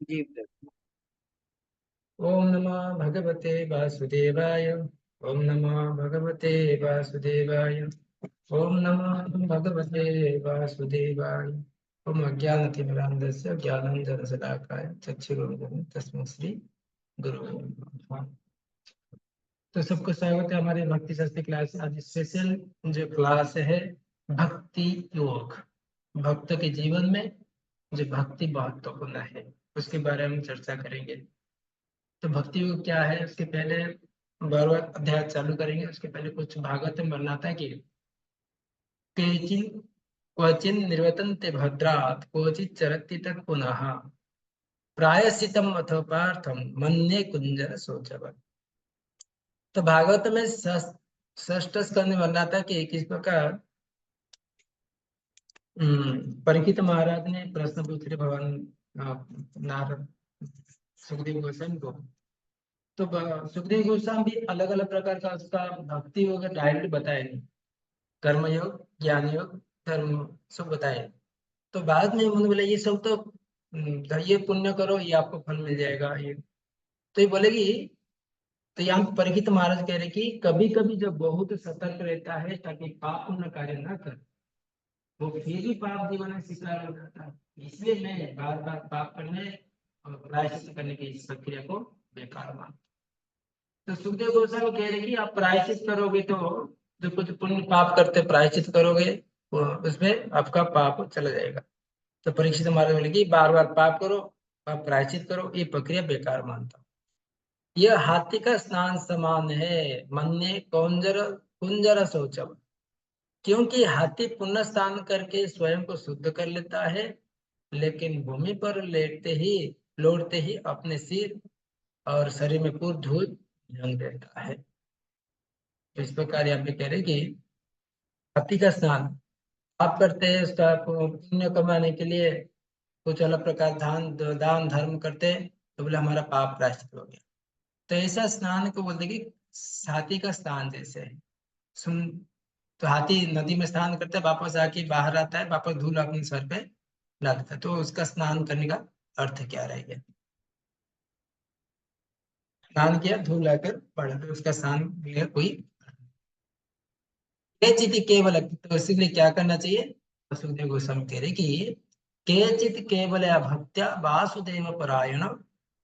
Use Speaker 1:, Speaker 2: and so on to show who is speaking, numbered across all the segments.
Speaker 1: जी।
Speaker 2: ओम नमः भगवते वासुदेवाय। ओम नमः भगवते वासुदेवाय। ओम नमः भगवते वासुदेवाय। ओम अज्ञानतिमिरान्धस्य ज्ञानाञ्जनशलाकाय चक्षुरुन्मिलितं तस्मै श्री गुरुवे नमः। तो सबको स्वागत है हमारे भक्ति शास्त्री क्लास। आज स्पेशल जो क्लास है भक्ति योग। भक्त के जीवन में जो भक्ति महत्वपूर्ण है उसके बारे में चर्चा करेंगे। तो भक्ति योग क्या है उसके पहले 12वां अध्याय चालू करेंगे। उसके पहले कुछ भागवत में वर्णना था कि केचिन क्वचिन निर्वर्तन्ते भद्रात् क्वचित् चरति तत् पुनः प्रायश्चितम अथ पार्थम मन्ये कुंजर शोचवत्। तो भागवत में षष्ठ स्कंद में वर्णना था कि किस प्रकार परीक्षित महाराज ने प्रश्न पूछ रहे भगवान नारद सुखदेव गोस्वामी को। तो सुखदेव गोस्वामी भी अलग अलग प्रकार का उसका भक्ति योग डायरेक्ट बताए नहीं। कर्म योग, ज्ञान योग, धर्म सब बताए। तो बाद में उन्होंने बोले ये सब तो ये पुण्य करो ये आपको फल मिल जाएगा ये। तो ये बोलेगी। तो यहाँ परीक्षित महाराज कह रहे कि कभी कभी जब बहुत सतर्क रहता है ताकि पाप पुण्य कार्य ना कर, वो फिर भी पाप जीवन में शिकार हो जाता है। इसलिए मैं बार बार पाप करने और प्रायश्चित करने की इस प्रक्रिया को बेकार मानता। तो सुखदेव गोस्वामी कह रहे कि आप प्रायश्चित करोगे तो जो कुछ पुण्य पाप करते प्रायश्चित करोगे वो उसमें आपका पाप चला जाएगा। तो परीक्षित महाराज बोले कि बार बार पाप करो, आप प्रायश्चित करो, ये प्रक्रिया बेकार मानता हूँ। यह हाथी का स्नान समान है, मन ने कौंजर कुंजर शौचम। क्योंकि हाथी पुण्य स्नान करके स्वयं को शुद्ध कर लेता है, लेकिन भूमि पर लौटते ही अपने सिर और शरीर में पूर्ण धूल जम देता है। तो इस प्रकार यहाँ पे कह रहे कि हाथी का स्नान आप करते हैं उसका पुण्य कमाने के लिए कुछ अलग प्रकार दान धर्म करते हैं तो बोले हमारा पाप प्रायश्चित हो गया। तो ऐसा स्नान को बोलते कि हाथी का स्नान जैसे है। सुन। तो हाथी नदी में स्नान करता है, वापस आके बाहर आता है, वापस धूल अपने सर पे लगता है। तो उसका स्नान करने का अर्थ क्या रहेगा? स्नान किया धूल लाकर पड़ा तो उसका स्नान भी कोई केचित केवल। तो इसीलिए क्या करना चाहिए? तो सुखदेव गोस्वामी कह रहे कि केचित केवल भक्त्या वासुदेव परायण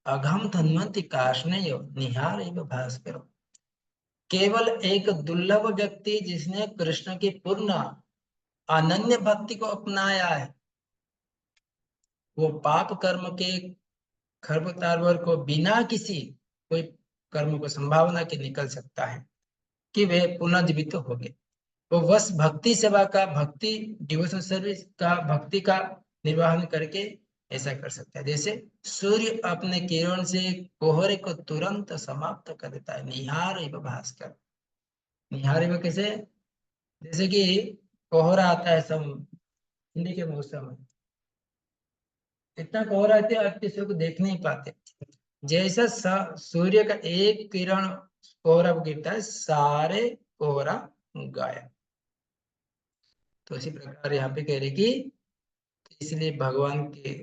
Speaker 2: अघम धन्वंति कार्ष्णेय निहार भास्कर। केवल एक दुर्लभ व्यक्ति जिसने कृष्ण की पूर्ण अनन्य भक्ति को अपनाया है, वो पाप कर्म के खरबतार को बिना किसी कोई कर्म को संभावना के निकल सकता है कि वे पुनर्जीवित हो गए। वो बस भक्ति सेवा का, भक्ति डिवोशन सर्विस का, भक्ति का निर्वहन करके ऐसा कर सकता है। जैसे सूर्य अपने किरण से कोहरे को तुरंत समाप्त कर देता है। निहार एवं भास्कर। निहार एवं कैसे? जैसे कि कोहरा आता है सब ठंडी के मौसम में, इतना कोहरा आते आप किसी को देख नहीं पाते। जैसा सूर्य का एक किरण कोहरा पर गिरता है सारे कोहरा गायब। तो इसी प्रकार यहाँ पे कह रहे कि इसलिए भगवान के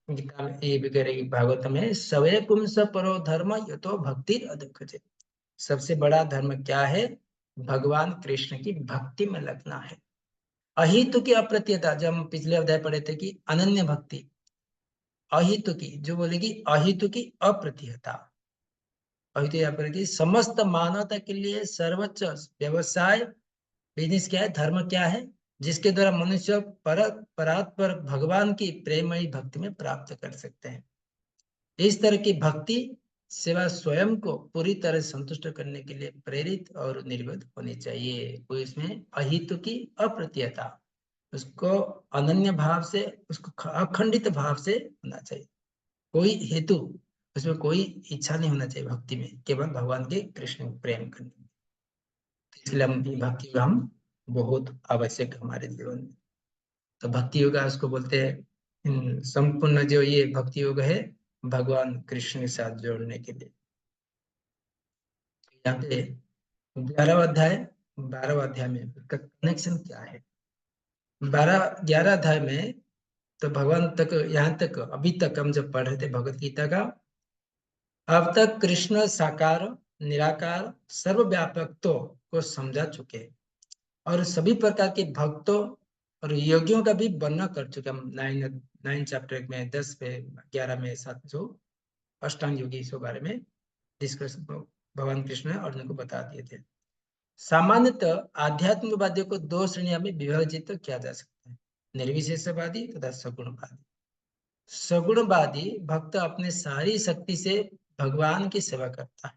Speaker 2: गीता में ये भी कह रहे कि भागवत में सवय पुंस परो धर्म ये तो भक्ति अधिक। सबसे बड़ा धर्म क्या है? भगवान कृष्ण की भक्ति में लगना है। अहितु की अप्रत्यता, जब हम पिछले अध्याय पढ़े थे कि अनन्य भक्ति, अहितु की जो बोलेगी अहितु की अप्रत्यता। अहितु अप्रति समस्त मानवता के लिए सर्वोच्च व्यवसाय बिजनेस क्या है, धर्म क्या है? जिसके द्वारा मनुष्य परात्पर भगवान की प्रेमयी भक्ति में प्राप्त कर सकते हैं। इस तरह की भक्ति सेवा स्वयं को पूरी तरह संतुष्ट करने के लिए प्रेरित और निर्विध होनी चाहिए। कोई इसमें अहितु की अप्रत्ययता, उसको अनन्य भाव से, उसको अखंडित भाव से होना चाहिए। कोई हेतु उसमें कोई इच्छा नहीं होना चाहिए भक्ति में, केवल भगवान के कृष्ण प्रेम करने में। इसलिए भक्ति का हम बहुत आवश्यक है हमारे जीवन में। तो भक्ति योग उसको बोलते हैं संपूर्ण जो ये भक्ति योग है भगवान कृष्ण के साथ जोड़ने के लिए। यहाँ पे 12वां अध्याय में उसका कनेक्शन क्या है? 11 अध्याय में तो भगवान तक, यहाँ तक अभी तक हम जब पढ़ रहे थे भगवत गीता का, अब तक कृष्ण साकार निराकार सर्वव्यापकत्व को समझा चुके हैं और सभी प्रकार के भक्तों और योगियों का भी वर्णन कर चुके हम। 9 चैप्टर में 10 में 11 में 7 जो अष्टांग योगी इसके बारे में डिस्कस भगवान कृष्ण ने अर्जुन को बता दिए थे। सामान्यतः आध्यात्मिकवादियों को दो श्रेणियों में विभाजित किया जा सकता है, निर्विशेषवादी तथा सगुणवादी। सगुणवादी भक्त अपने सारी शक्ति से भगवान की सेवा करता है।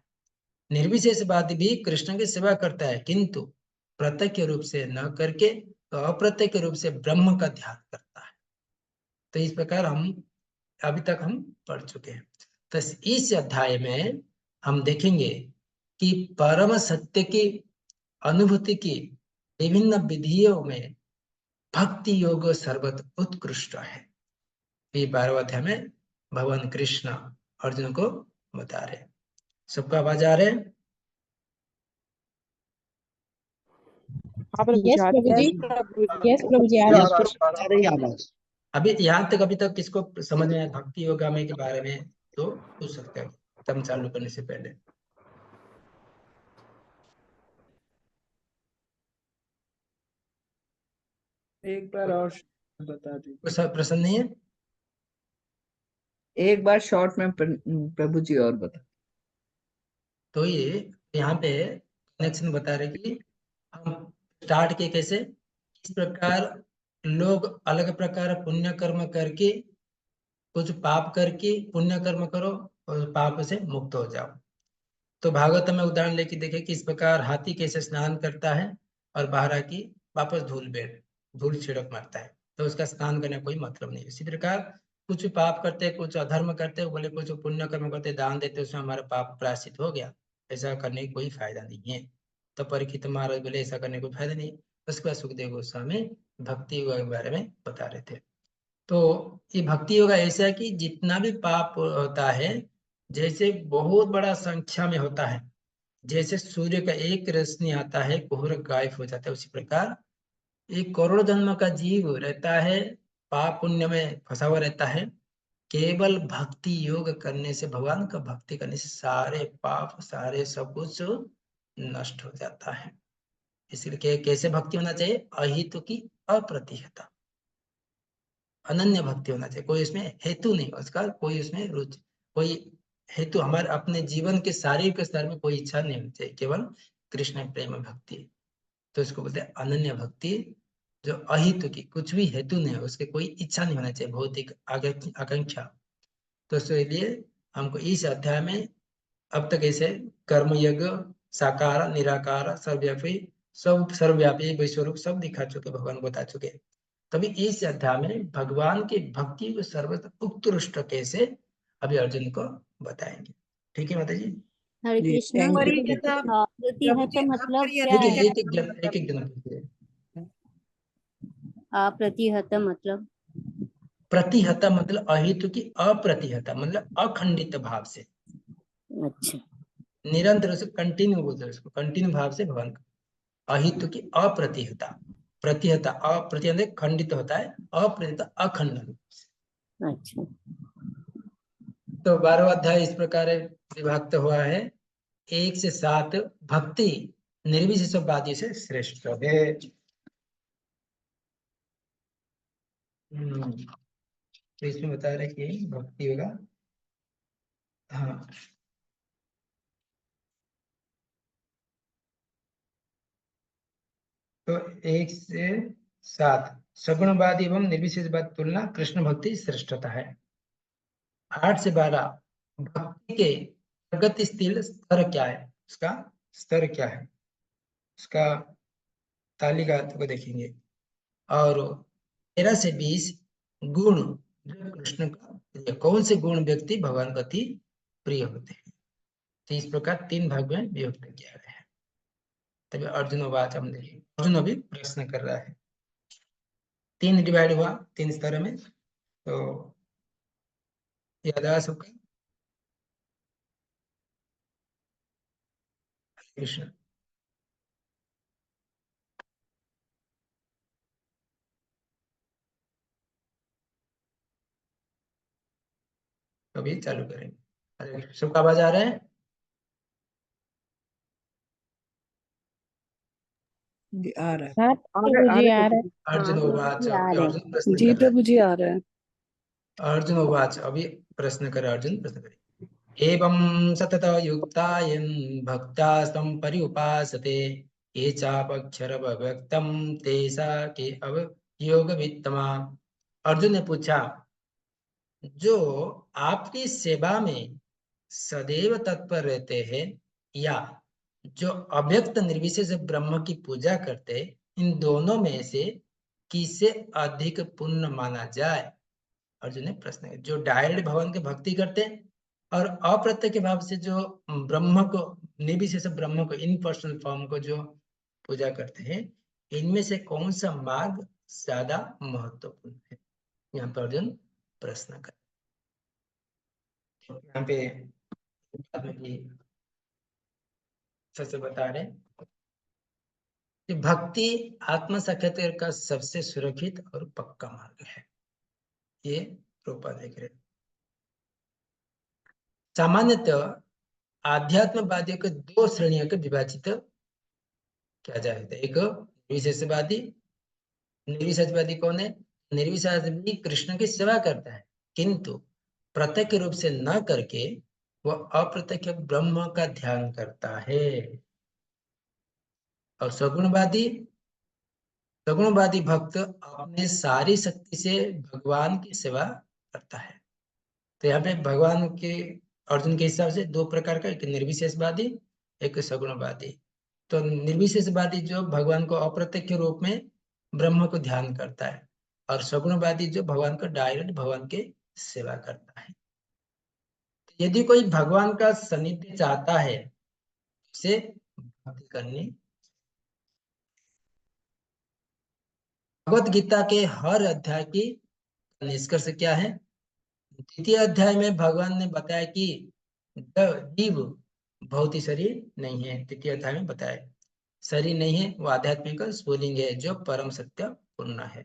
Speaker 2: निर्विशेषवादी भी कृष्ण की सेवा करता है, किंतु प्रत्यक्ष रूप से न करके तो अप्रत्यक्ष रूप से ब्रह्म का ध्यान करता है। तो इस प्रकार हम अभी तक हम पढ़ चुके हैं। तो इस अध्याय में हम देखेंगे कि परम सत्य की अनुभूति की विभिन्न विधियों में भक्ति योग सर्वत उत्कृष्ट है। ये 12वें अध्याय में भगवान कृष्ण अर्जुन को बता रहे हैं। सबका आवाज आ रहे हैं?
Speaker 1: हाँ प्रभु जी,
Speaker 3: यस प्रभु जी, यस प्रभु जी,
Speaker 1: आ
Speaker 3: आज
Speaker 1: आवाज।
Speaker 2: अभी यहाँ तक अभी तक किसको समझ में आया भक्ति योगा में के बारे में तो पूछ सकते हैं तम चालू करने से पहले।
Speaker 1: एक बार और बता दीजिए।
Speaker 2: कोई सब प्रश्न नहीं है?
Speaker 1: एक बार शॉर्ट में प्रभु जी और बता।
Speaker 2: तो ये यहाँ पे कनेक्शन बता रहे कि हम स्टार्ट किए कैसे, इस प्रकार लोग अलग प्रकार पुण्य कर्म करके, कुछ पाप करके पुण्य कर्म करो और पाप से मुक्त हो जाओ। तो भागवत में उदाहरण लेके देखे कि इस प्रकार हाथी कैसे स्नान करता है और बाहर आके वापस धूल छिड़क मारता है, तो उसका स्नान करने का कोई मतलब नहीं। इसी प्रकार कुछ पाप करते, कुछ अधर्म करते, बोले कुछ पुण्य कर्म करते, दान देते, उसमें हमारा पाप प्रायश्चित हो गया, ऐसा करने की कोई फायदा नहीं है। तो परीक्षित महाराज बोले ऐसा करने का कोई फायदा नहीं। उसके बाद सुखदेव गोस्वामी भक्ति योग के बारे में बता रहे थे। तो ये भक्ति योग ऐसा है कि जितना भी पाप होता है, जैसे बहुत बड़ा संख्या में होता है, जैसे सूर्य का एक रोशनी आता है कोहरा गायब हो जाता है, उसी प्रकार एक करोड़ जन्म का जीव रहता है, पाप पुण्य में फंसा हुआ रहता है। केवल भक्ति योग करने से, भगवान का भक्ति करने से सारे पाप सारे सब कुछ नष्ट हो जाता है। इसलिए कैसे भक्ति होना चाहिए? अहितु की अप्रतिहता, अनन्य भक्ति होना चाहिए। कोई इसमें हेतु नहीं उसका, कोई उसमें रुचि, कोई हेतु हमारे अपने जीवन के शारीरिक स्तर में कोई इच्छा नहीं होनी चाहिए, केवल कृष्ण प्रेम भक्ति। तो इसको बोलते हैं अनन्य भक्ति, जो अहितु की, कुछ भी हेतु नहीं है, उसके कोई इच्छा नहीं होना चाहिए, भौतिक आकांक्षा। तो इसलिए हमको इस अध्याय में अब तक ऐसे कर्मयज्ञ, साकार निराकार सर्वव्यापी, सब सर्वव्यापी विश्वरूप सब दिखा चुके, भगवान बता चुके। तभी इस अध्याय में भगवान की भक्ति को सर्वत्र उत्कृष्ट कैसे अभी अर्जुन को बताएंगे। ठीक है माता जी?
Speaker 3: हरे
Speaker 1: जी
Speaker 3: कृष्णा।
Speaker 1: Thank you.
Speaker 3: प्रतिहत मतलब क्या
Speaker 2: देखिए
Speaker 3: है?
Speaker 2: एक एक जन पूछिए।
Speaker 3: प्रतिहत मतलब?
Speaker 2: प्रतिहता मतलब अहितु की अप्रतिहता मतलब अखंडित भाव से,
Speaker 3: अच्छा,
Speaker 2: निरंतर से कंटिन्यू बोलते हैं उसको, कंटिन्यू भाव से भगवान का। अहितु की अप्रतिहता, प्रतिहता अप्रतिहत खंडित होता है, अप्रतिहता अखंड रूप से।
Speaker 3: अच्छा।
Speaker 2: तो 12वां अध्याय इस प्रकार विभक्त हुआ है, 1 से 7 भक्ति निर्विशेषवादी से श्रेष्ठ है। तो इसमें बता रहे कि भक्ति होगा, हाँ। तो 1 से 7 सगुणवादी एवं निर्विशेषवाद तुलना कृष्ण भक्ति श्रेष्ठता है। 8 से 12 भक्ति के प्रगतिशील स्तर क्या है, उसका स्तर क्या है, उसका तालिका को देखेंगे। और 13 से 20 गुण जो कृष्ण का प्रिय, कौन से गुण व्यक्ति भगवान का अति प्रिय होते हैं। तो इस प्रकार 3 भाग में विभक्त किया गया है। तभी अर्जुन बात हम देखिए, अर्जुन अभी प्रश्न कर रहा है, 3 डिवाइड हुआ 3 स्तर में। तो याद आया सबका? कृष्ण अभी चालू करेंगे। सबका आवाज आ रहा है?
Speaker 1: आ रहा है।
Speaker 4: हाँ प्रभु जी आ रहे हैं।
Speaker 2: अर्जुन
Speaker 3: हाँ
Speaker 2: उवाच,
Speaker 3: जी, आ
Speaker 2: अभी
Speaker 3: रहे हैं।
Speaker 2: अर्जुन प्रश्न
Speaker 1: जी
Speaker 2: कर रहा है।
Speaker 1: प्रभु जी आ रहा है।
Speaker 2: अर्जुन उवाच, अभी प्रश्न करे अर्जुन, प्रश्न करे। एवं सतत युक्तायन भक्ता तं पर्युपासते ये चापक्षरव्यक्तम तेसा के अवयोग वित्तमा। अर्जुन ने पूछा, जो आपकी सेवा में सदैव तत्पर रहते हैं या जो अव्यक्त निर्विशेष ब्रह्म की पूजा करते, इन दोनों में से किसे अधिक पुण्य माना जाए? अर्जुन ने प्रश्न किया। जो डायरेक्ट भगवान की भक्ति करते हैं और अप्रत्यक्ष भाव से जो ब्रह्म को, निर्विशेष ब्रह्म को, इन पर्सनल फॉर्म को जो पूजा करते हैं, इनमें से कौन सा मार्ग ज्यादा महत्वपूर्ण है? यहाँ पर अर्जुन प्रश्न कर, यहाँ पे सबसे बता रहे कि भक्ति आत्म साक्षात्कार का सबसे सुरक्षित और पक्का मार्ग है। ये रूपा देख रहे। सामान्यतः आध्यात्मवादियों को दो श्रेणियों के विभाजित किया जा सकता है। एक निर्विशेषवादी। निर्विशेषवादी कौन है? निर्विशेषवादी कृष्ण की सेवा करता है किंतु प्रत्यक्ष रूप से न करके वह अप्रत्यक्ष ब्रह्म का ध्यान करता है। और सगुणवादी, सगुणवादी भक्त अपने सारी शक्ति से भगवान की सेवा करता है। तो यहाँ पे भगवान के, अर्जुन के हिसाब से दो प्रकार का, एक निर्विशेषवादी, एक सगुणवादी। तो निर्विशेषवादी जो भगवान को अप्रत्यक्ष रूप में ब्रह्म को ध्यान करता है, और सगुणवादी जो भगवान को डायरेक्ट भगवान के सेवा करता है। यदि कोई भगवान का सानिध्य चाहता है, उसे भक्ति करनी। भगवत गीता के हर अध्याय की निष्कर्ष क्या है? द्वितीय अध्याय में भगवान ने बताया कि जीव भौतिक शरीर नहीं है। तृतीय अध्याय में बताया शरीर नहीं है, वो आध्यात्मिक स्फुलिंग है जो परम सत्य पूर्ण है।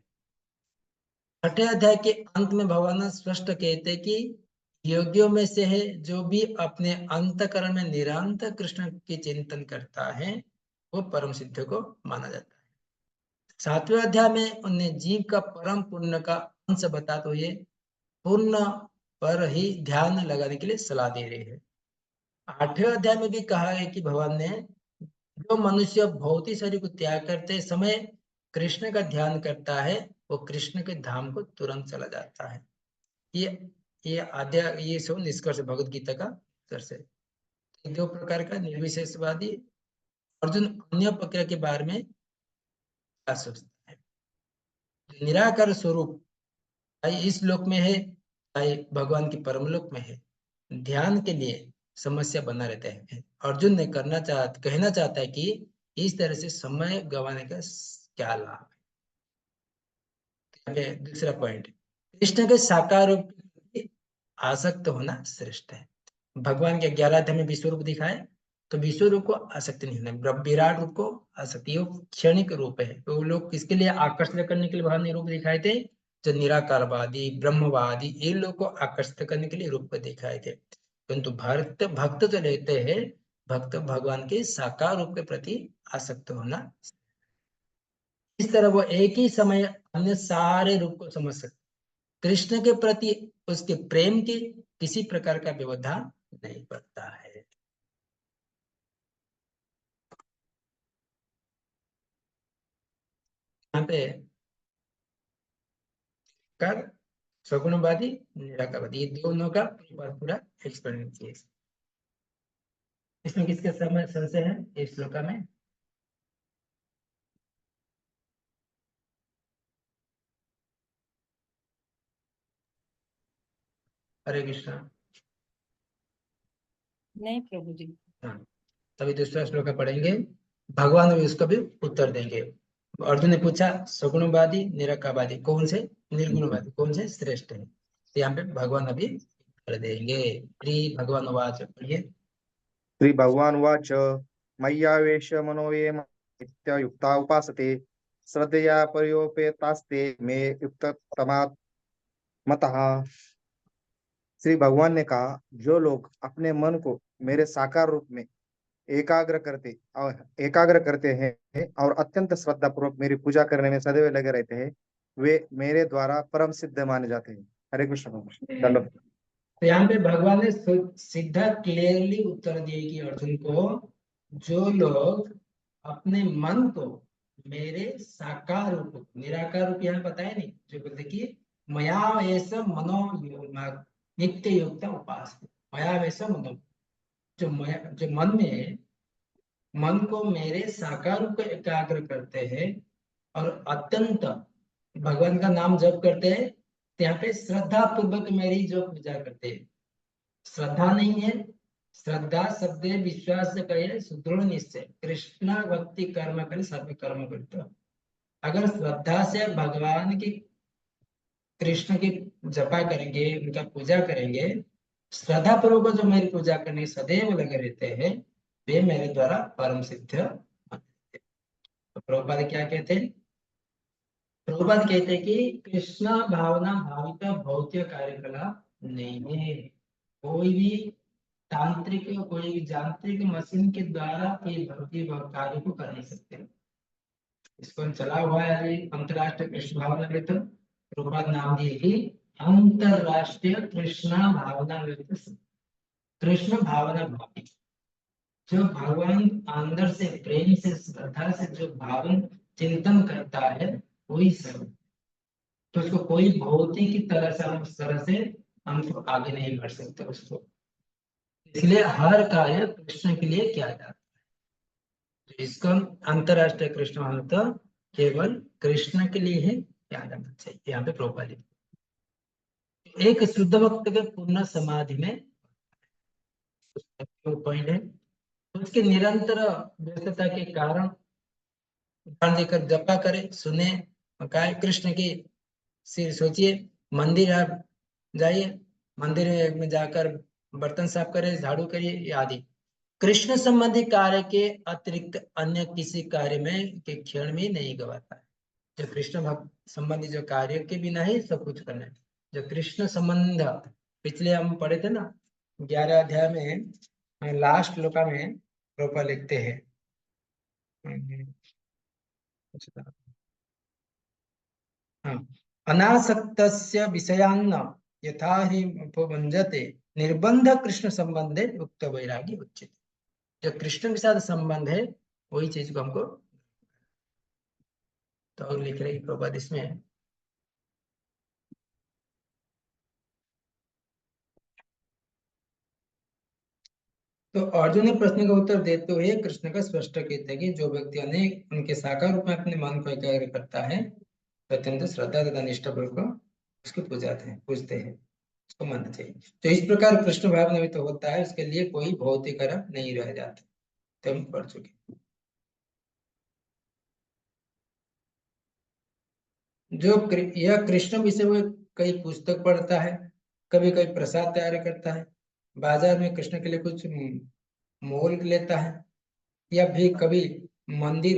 Speaker 2: छठे अध्याय के अंत में भगवान स्पष्ट कहते कि योगियों में से है जो भी अपने अंतकरण में निरंतर कृष्ण की चिंतन करता है, वो परम सिद्ध को माना जाता है। सातवें अध्याय में उन्हें जीव का परम पुण्य का अंश बताते हुए पूर्ण पर ही ध्यान लगाने के लिए सलाह दे रहे हैं। आठवें अध्याय में भी कहा है कि भगवान ने, जो मनुष्य भौतिक शरीर को त्याग करते समय कृष्ण का ध्यान करता है, वो कृष्ण के धाम को तुरंत चला जाता है। ये अध्याय, ये सब निष्कर्ष भगवत गीता का निष्कर्ष है। दो प्रकार का निर्विशेषवादी। अर्जुन अन्य प्रक्रिया के बारे में क्या सोचता है? निराकार स्वरूप चाहे इस लोक में है चाहे भगवान की परमलोक में है, ध्यान के लिए समस्या बना रहता है। अर्जुन ने कहना चाहता है कि इस तरह से समय गंवाने का क्या लाभ है। दूसरा पॉइंट, कृष्ण के साकार रूप के आसक्त होना श्रेष्ठ है। भगवान के 11 अध्याय में विश्व रूप दिखाए, तो विश्व रूप को आसक्ति नहीं होना, विराट रूप को आसक्ति, वो क्षणिक रूप है। तो लोग किसके लिए आकर्षित करने के लिए भगवान ने रूप दिखाए थे? जो निराकारवादी, ब्रह्मवादी, इन लोग को आकर्षित करने के लिए रूप को दिखाए थे। परंतु भक्त भक्त जो लेते हैं, भक्त भगवान के साकार रूप के प्रति आसक्त होना, इस तरह वो एक ही समय अन्य सारे रूप को समझ सकते। कृष्ण के प्रति उसके प्रेम की किसी प्रकार का व्यवधान नहीं पड़ता है। यहाँ पे कर सगुणवादी, निराकारवादी, ये दोनों का पूरा एक्सप्लेन किया। इसमें किसके समय संशय है इस श्लोक में? हरे कृष्णा।
Speaker 4: नहीं प्रभु जी।
Speaker 2: हाँ, तभी दूसरा श्लोक पढ़ेंगे, भगवान भी उसका भी उत्तर देंगे। अर्जुन ने पूछा सगुणवादी निराकारवादी कौन से, निर्गुणवादी कौन से श्रेष्ठ है? तो यहाँ पे भगवान अभी उत्तर देंगे। श्री भगवान वाच, पढ़िए।
Speaker 5: श्री भगवान वाच मय्यावेश मनो ये नित्ययुक्ता उपासते श्रद्धया पर्योपेतास्ते मे युक्ततमा मतः। श्री भगवान ने कहा, जो लोग अपने मन को मेरे साकार रूप में एकाग्र करते हैं और अत्यंत श्रद्धा पूर्वक मेरी पूजा करने में सदैव लगे रहते हैं, वे मेरे द्वारा परम सिद्ध माने जाते हैं। हरे कृष्ण। चलो।
Speaker 2: तो यहाँ पे भगवान ने सीधा क्लियरली उत्तर दिए कि अर्जुन को, जो लोग अपने मन को मेरे साकार रूप, निराकार रूप यहाँ बताया नहीं, जो बोलते कि मया ऐसा मनो नित्य युक्त उपास, मया वैसा मनो, जो मन में, मन को मेरे साकार रूप में एकाग्र करते हैं और अत्यंत भगवान का नाम जप करते हैं, तो यहाँ पे श्रद्धा पूर्वक मेरी जो पूजा करते हैं, श्रद्धा नहीं है, श्रद्धा शब्द विश्वास से कहे सुदृढ़ निश्चय, कृष्ण भक्ति कर्म करे सर्व कर्म करते। अगर श्रद्धा से भगवान की, कृष्ण की जपा करेंगे, उनका पूजा करेंगे, श्रद्धा पूर्वक जो मेरी पूजा करने सदैव लगे रहते हैं, वे मेरे द्वारा परम सिद्ध। तो प्रभुपाद क्या कहते हैं? प्रभुपाद कहते हैं कि कृष्ण भावना भावित भौतिक कार्यकलाप नहीं है। कोई भी तांत्रिक, कोई भी यांत्रिक मशीन के द्वारा ये भक्ति कार्य को कर नहीं सकते। इसको चला हुआ है अभी अंतरराष्ट्रीय कृष्ण भावना में, तो प्रभुपाद नाम दिए कि अंतरराष्ट्रीय कृष्ण भावना में, कृष्ण भावना भावी, जो भगवान अंदर से प्रेम से श्रद्धा से जो भावन चिंतन करता है वही सर्व। तो उसको कोई भौतिक की तरह से, हम उस तरह से हम तो आगे नहीं बढ़ सकते उसको, इसलिए हर कार्य कृष्ण के लिए किया जाता है। इसको अंतरराष्ट्रीय कृष्ण भावना तो केवल कृष्ण के लिए ही किया जाना चाहिए। यहाँ पे प्रभुपाद एक शुद्ध भक्त के पूर्ण समाधि में पॉइंट है, उसके निरंतर व्यस्तता के कारण ध्यान देकर जपा करे, सुने, काय कृष्ण की सिर सोचिए, मंदिर आप जाइए, मंदिर में जाकर बर्तन साफ करे, झाड़ू करिए आदि, कृष्ण संबंधी कार्य के अतिरिक्त अन्य किसी कार्य में के क्षण में नहीं गवाता है। जो कृष्ण भक्त संबंधी जो कार्य के बिना ही सब कुछ करना है। जो कृष्ण संबंध पिछले हम पढ़े थे ना 11 अध्याय में लास्ट श्लोका में रूपा लिखते हैं, अनासक्तस्य विषयान्न यथा हि उपभंजते निर्बंध कृष्ण संबंधे उक्त वैरागी उच्यते। जो कृष्ण के साथ संबंध है वही चीज को हमको, तो और लिख रहे प्रभुपाद इसमें, तो अर्जुन ने प्रश्न का उत्तर देते हुए कृष्ण का स्पष्ट कहते हैं कि जो व्यक्ति अनेक उनके साकार रूप में अपने मन को एकाग्र करता है, अत्यंत श्रद्धा तथा निष्ठा पूर्वक उसको पूजते हैं, उसको मानना चाहिए। तो इस प्रकार कृष्ण भाव निमित्त होता है, उसके लिए कोई भौतिक कर्म नहीं रह जाता। तो हम पढ़ चुके। जो यह कृष्ण विषय में कई पुस्तक पढ़ता है, कभी कभी प्रसाद तैयार करता है, बाजार में कृष्ण के लिए कुछ मोल लेता है, या भी कभी मंदिर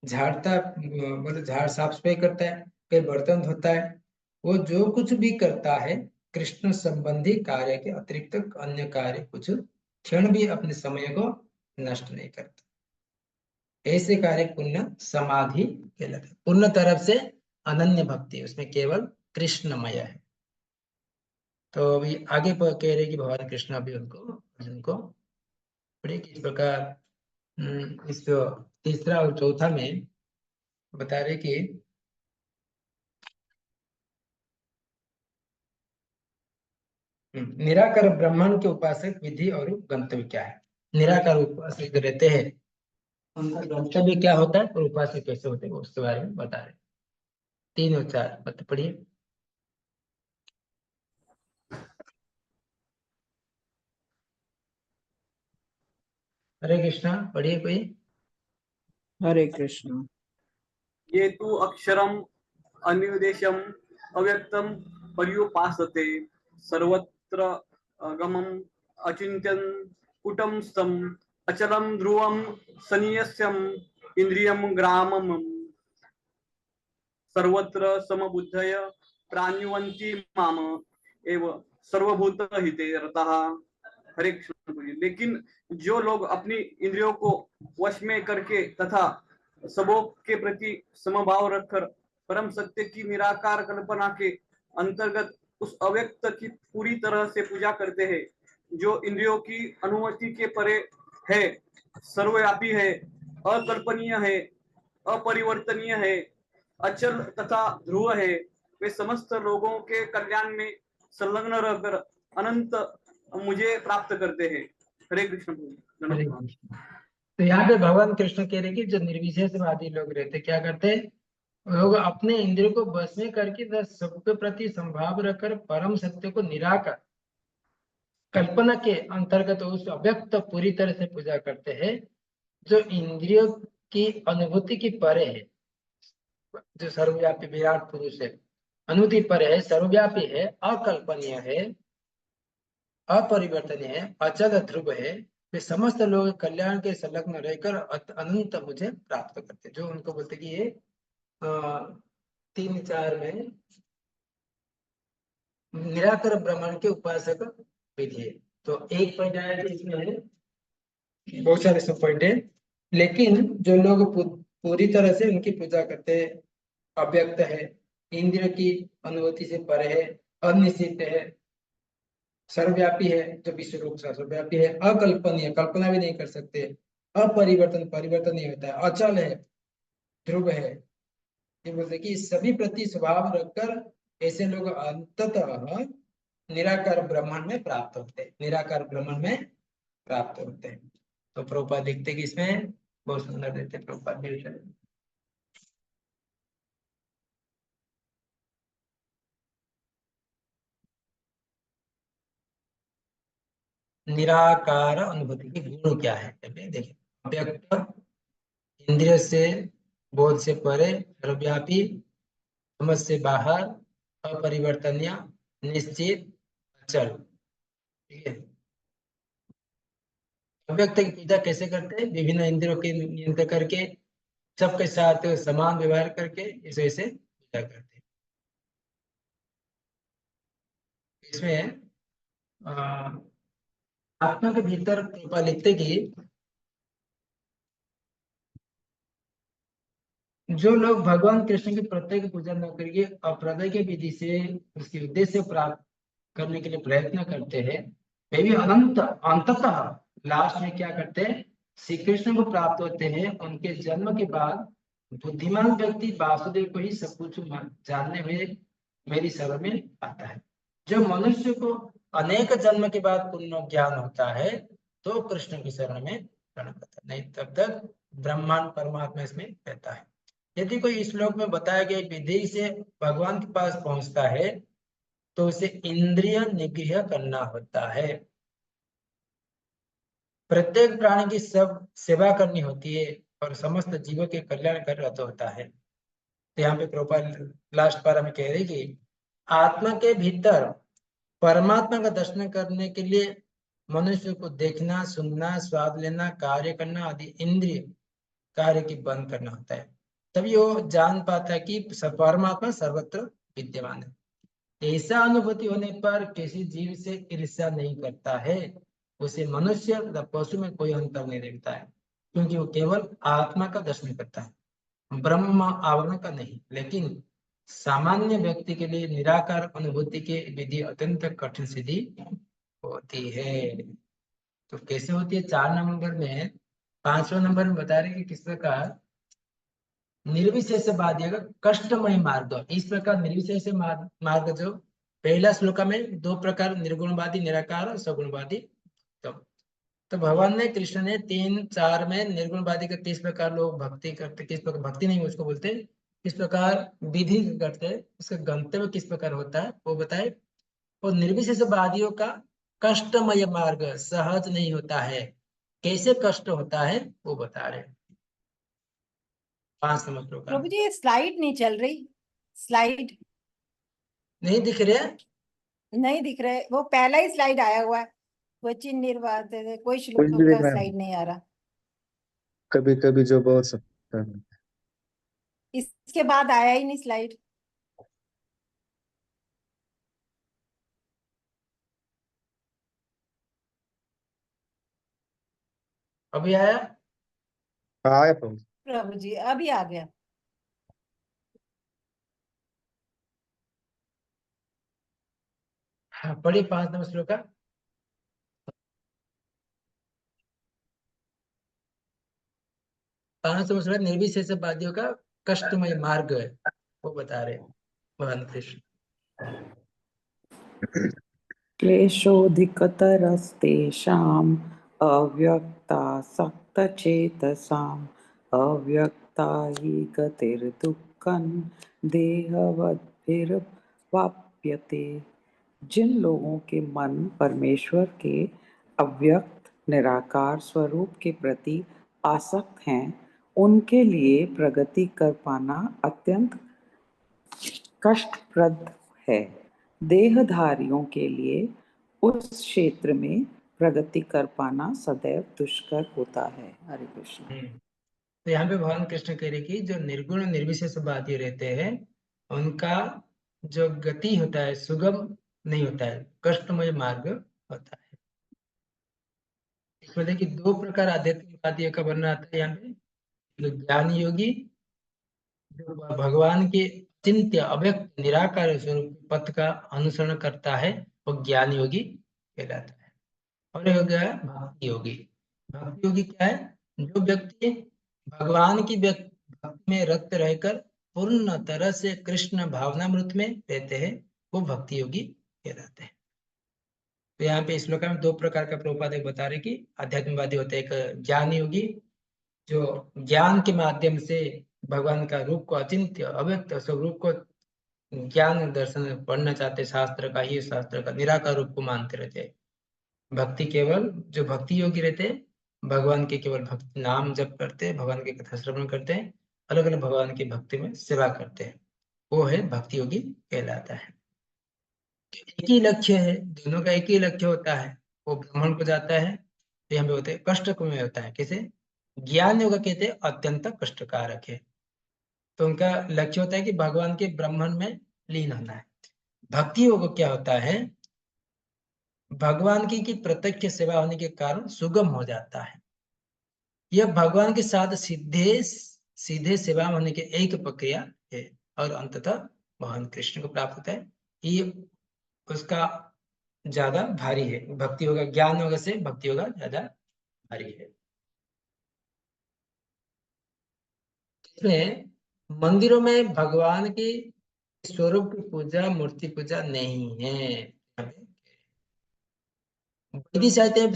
Speaker 2: झाड़ता, मतलब झाड़ साफ सफाई करता है, कई बर्तन धोता है। वो जो कुछ भी करता है कृष्ण संबंधी कार्य के अतिरिक्त अन्य कार्य कुछ क्षण भी अपने समय को नष्ट नहीं करता। ऐसे कार्य पुण्य समाधि कहलाते हैं। पूर्ण तरफ से अनन्य भक्ति, उसमें केवल कृष्णमय है। तो अभी आगे कह रहे कि भगवान कृष्ण अभी उनको बड़े किस प्रकार इस तीसरा और चौथा में बता रहे कि निराकार ब्राह्मण के उपासक विधि और गंतव्य क्या है। निराकार उपासक रहते हैं, उनका गंतव्य क्या होता है और उपासक कैसे होते हैं उसके बारे में बता रहे। 3 और 4 मत पढ़िए। हरे कृष्णा पढ़िए कोई।
Speaker 1: हरे कृष्ण।
Speaker 6: ये तु अक्षरम अनिर्देशम अव्यक्तम पर्युपासते सर्वत्र गमम अचिंत्यं कुटस्थं अचलम ध्रुवम सनियस्यम इंद्रियम ग्रामम सर्वत्र समबुद्धय प्राणिवन्ति माम एव सर्वभूत हिते रतः। हरे कृष्ण प्रभु जी। लेकिन जो लोग अपनी इंद्रियों को वश में करके तथा सबों के प्रति समभाव रखकर परम सत्य की निराकार कल्पना के अंतर्गत उस अव्यक्त की पूरी तरह से पूजा करते हैं, जो इंद्रियों की अनुमति के परे है, सर्वव्यापी है, अकल्पनीय है, अपरिवर्तनीय है, अचल तथा ध्रुव है, वे समस्त लोगों के कल्याण में संलग्न रहकर अनंत मुझे प्राप्त करते हैं। हरे कृष्ण प्रभु।
Speaker 2: हरे कृष्ण। तो यहाँ पे भगवान कृष्ण कह रहे कि जो निर्विशेषवादी लोग रहते क्या करते, लोग अपने इंद्रियों को बस में करके सबके प्रति संभाव रखकर परम सत्य को निराकार कल्पना के अंतर्गत उस अव्यक्त पूरी तरह से पूजा करते हैं, जो इंद्रियों की अनुभूति की परे है, जो सर्वव्यापी विराट पुरुष है, अनुभूति परे है, सर्वव्यापी है, अकल्पनीय है, अपरिवर्तनीय है, अचल ध्रुव है, वे समस्त लोग कल्याण के संलग्न रहकर अनंत मुझे प्राप्त करते, जो उनको बोलते कि ये 3-4 में निराकार ब्रह्मांड के उपासक विधि है। तो एक पॉइंट आया कि इसमें है, बहुत सारे सब पॉइंट है, लेकिन जो लोग पूरी तरह से उनकी पूजा करते हैं, अव्यक्त है, इंद्रिय की अनुभूति से परे है, अनिश्चित है, सर्वव्यापी है, जो विश्व रूप से सर्वव्यापी है, अकल्पनीय, कल्पना भी नहीं कर सकते, अपरिवर्तन, परिवर्तन नहीं होता है, अचल है, ध्रुव है, ये बोलते कि सभी प्रति स्वभाव रखकर ऐसे लोग अंततः निराकार ब्रह्मांड में प्राप्त होते हैं, निराकार ब्रह्मांड में प्राप्त होते हैं। तो प्रभुपाद लिखते कि इसमें बहुत सुंदर देते प्रभुपाद विवरण। निराकार अनुभूति के गुण क्या है, देखिए, अव्यक्त, इंद्रिय से, बोध से परे, सर्वव्यापी, समझ से बाहर, अपरिवर्तनीय, निश्चित, अचल। ठीक है, अव्यक्त की पूजा कैसे करते हैं? विभिन्न इंद्रियों के नियंत्रण करके, सबके साथ समान व्यवहार करके इसे ऐसे पूजा करते हैं। इसमें आत्मा के भीतर कृपा लिखते कि जो लोग भगवान कृष्ण की प्रत्येक पूजा न करके अप्रदय के विधि से उसके उद्देश्य प्राप्त करने के लिए प्रयत्न करते हैं, वे भी अनंत अंततः लास्ट में क्या करते हैं? श्री कृष्ण को प्राप्त होते हैं। उनके जन्म के बाद बुद्धिमान व्यक्ति वासुदेव को ही सब कुछ जानने में मेरी शरण में आता है। जो मनुष्य को अनेक जन्म के बाद पूर्ण ज्ञान होता है तो कृष्ण की शरण में शरण करता है, नहीं तब तक ब्रह्मांड परमात्मा इसमें रहता है। यदि कोई इस श्लोक में बताया गया विधि से भगवान के पास पहुंचता है तो उसे इंद्रिय निग्रह करना होता है, प्रत्येक प्राणी की सब सेवा करनी होती है और समस्त जीवों के कल्याण कर रहा होता है। तो यहाँ पे प्रभुपाद लास्ट पारा में कह रहे कि आत्मा के भीतर परमात्मा का दर्शन करने के लिए मनुष्य को देखना, सुनना, स्वाद लेना, कार्य करना आदि इंद्रिय कार्य की बंद करना होता है, तभी वो जान पाता है कि परमात्मा सर्वत्र विद्यमान है। ऐसा अनुभूति होने पर किसी जीव से ईर्ष्या नहीं करता है, उसे मनुष्य तथा पशु में कोई अंतर नहीं देखता है, क्योंकि वो केवल आत्मा का दर्शन करता है, ब्रह्म आवरण का नहीं। लेकिन सामान्य व्यक्ति के लिए निराकार अनुभूति की विधि अत्यंत कठिन सिद्धि होती है। तो कैसे होती है? 4 नंबर में, 5वां नंबर में बता रहे कि किस प्रकार निर्विशेषवादी का कष्टमय मार्ग। इस प्रकार निर्विशेष मार्ग जो पहला श्लोक में 2 प्रकार, निर्गुणवादी, निराकार और सगुणवादी। तो भगवान ने, कृष्ण ने 3-4 में निर्गुणवादी का किस प्रकार लोग भक्ति करते, किस प्रकार भक्ति नहीं उसको बोलते, किस प्रकार विधि करते हैं, उसका गंतव्य किस प्रकार होता है वो बताए। और निर्विशेषवादियों का कष्टमय मार्ग सहज नहीं होता है, कैसे कष्ट होता है वो बता रहे। 5 नंबर श्लोक
Speaker 4: प्रभु जी ये स्लाइड नहीं चल रही, स्लाइड
Speaker 2: नहीं दिख रहे,
Speaker 4: नहीं दिख रहे, वो पहला ही स्लाइड आया हुआ है, क्वचिन निर्वात, कोई
Speaker 5: कुछ
Speaker 4: श्लोक
Speaker 5: भी देख
Speaker 4: का
Speaker 5: रहे हैं,
Speaker 4: स्लाइड नहीं आ रहा।
Speaker 5: कभी कभी जो बहुत सकता है।
Speaker 4: इसके बाद आया ही नहीं स्लाइड।
Speaker 2: अभी आया?
Speaker 5: हाँ, आया प्रभु।
Speaker 4: प्रभु जी अभी आ गया।
Speaker 2: हाँ, पढ़िए 5 नंबर श्लोक का। 5 नंबर श्लोक निर्विशेषवादियों का कष्टमय मार्ग है, वो बता रहे हैं भगवान कृष्ण।
Speaker 1: क्लेशोऽधिकतरस्तेषाम् अव्यक्तासक्तचेतसाम् अव्यक्ता हि गतिर्दुःखं देहवद्भिर्वाप्यते। जिन लोगों के मन परमेश्वर के अव्यक्त निराकार स्वरूप के प्रति आसक्त हैं, उनके लिए प्रगति कर पाना अत्यंत कष्टप्रद है। देहधारियों के लिए उस क्षेत्र में प्रगति कर पाना सदैव दुष्कर होता है। हरे कृष्ण।
Speaker 2: तो यहाँ पे भगवान कृष्ण कह रहे कि जो निर्गुण निर्विशेषवादी रहते हैं उनका जो गति होता है सुगम नहीं होता है, कष्टमय मार्ग होता है। इसमें देखिए 2 प्रकार आध्यात्मिकवादियों का वर्णन आता है यहाँ पे। जो ज्ञान योगी जो भगवान के चिंत्य अव्यक्त निराकार स्वरूप के पथ का अनुसरण करता है वो ज्ञान योगी कहलाता है। और एक हो गया भक्ति योगी। भक्ति योगी क्या है? जो व्यक्ति भगवान की भक्ति में रत रहकर पूर्ण तरह से कृष्ण भावनामृत में रहते हैं, वो भक्ति योगी कहलाते हैं। तो यहाँ पे इस श्लोक में 2 प्रकार का प्रभुपाद बता रहे कि आध्यात्मिकवादी होते हैं। एक ज्ञान योगी जो ज्ञान के माध्यम से भगवान का रूप को, अचिंत्य अव्यक्त स्वरूप को ज्ञान दर्शन पढ़ना चाहते, शास्त्र का ही शास्त्र का निराकार रूप को मानते रहते हैं। भक्ति केवल जो भक्ति योगी रहते हैं भगवान के केवल भक्ति नाम जप करते हैं, भगवान के कथा श्रवण करते हैं, अलग अलग भगवान की भक्ति में सेवा करते हैं, वो है भक्ति योगी कहलाता है। एक ही लक्ष्य है, दोनों का एक ही लक्ष्य होता है, वो ब्रह्मण को जाता है। तो यहाँ पे होते हैं कष्ट में होता है। कैसे? ज्ञान योग कहते हैं अत्यंत कष्टकारक है, तो उनका लक्ष्य होता है कि भगवान के ब्रह्मण में लीन होना है। भक्ति योग क्या होता है? भगवान की प्रत्यक्ष सेवा होने के कारण सुगम हो जाता है। यह भगवान के साथ सीधे सेवा होने की एक प्रक्रिया है और अंततः भगवान कृष्ण को प्राप्त होता है। ये उसका ज्यादा भारी है। भक्ति होगा ज्ञान होगा से भक्ति होगा ज्यादा भारी है। इसमें मंदिरों में भगवान की स्वरूप की पूजा, मूर्ति पूजा नहीं है। वैदिक साहित्य में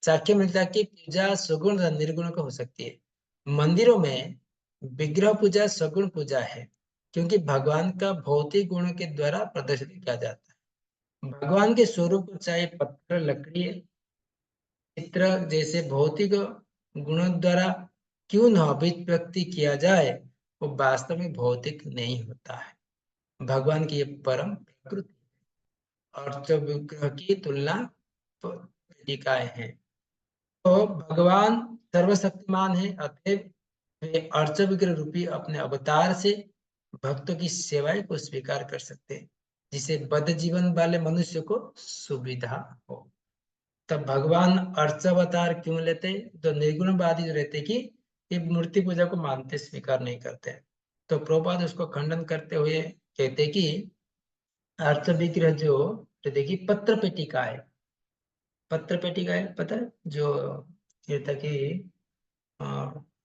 Speaker 2: साक्ष्य मिलता है कि पूजा सगुण तथा निर्गुण को हो सकती है। मंदिरों में विग्रह पूजा सगुण पूजा है, क्योंकि भगवान का भौतिक गुणों के द्वारा प्रदर्शित किया जाता है। भगवान के स्वरूप को चाहे पत्थर, लकड़ी, चित्र जैसे भौतिक गुणों द्वारा क्यों न अभिव्यक्ति किया जाए, वो वास्तव में भौतिक नहीं होता है। भगवान की ये परम प्रकृति और जो विग्रह की तुलना तो टीकाएं हैं। तो भगवान सर्वशक्तिमान है, अतएव वे अर्च विग्रह रूपी अपने अवतार से भक्तों की सेवाएं को स्वीकार कर सकते हैं, जिसे बद्ध जीवन वाले मनुष्य को सुविधा हो। तब भगवान अर्च अवतार क्यों लेते? तो निर्गुणवादी जो रहते कि ये मूर्ति पूजा को मानते, स्वीकार नहीं करते, तो प्रभुपाद उसको खंडन करते हुए कहते कि अर्च विग्रह जो देखिए पत्र पेटिका है। पत्र पेटिका है, पता है? जो ये था कि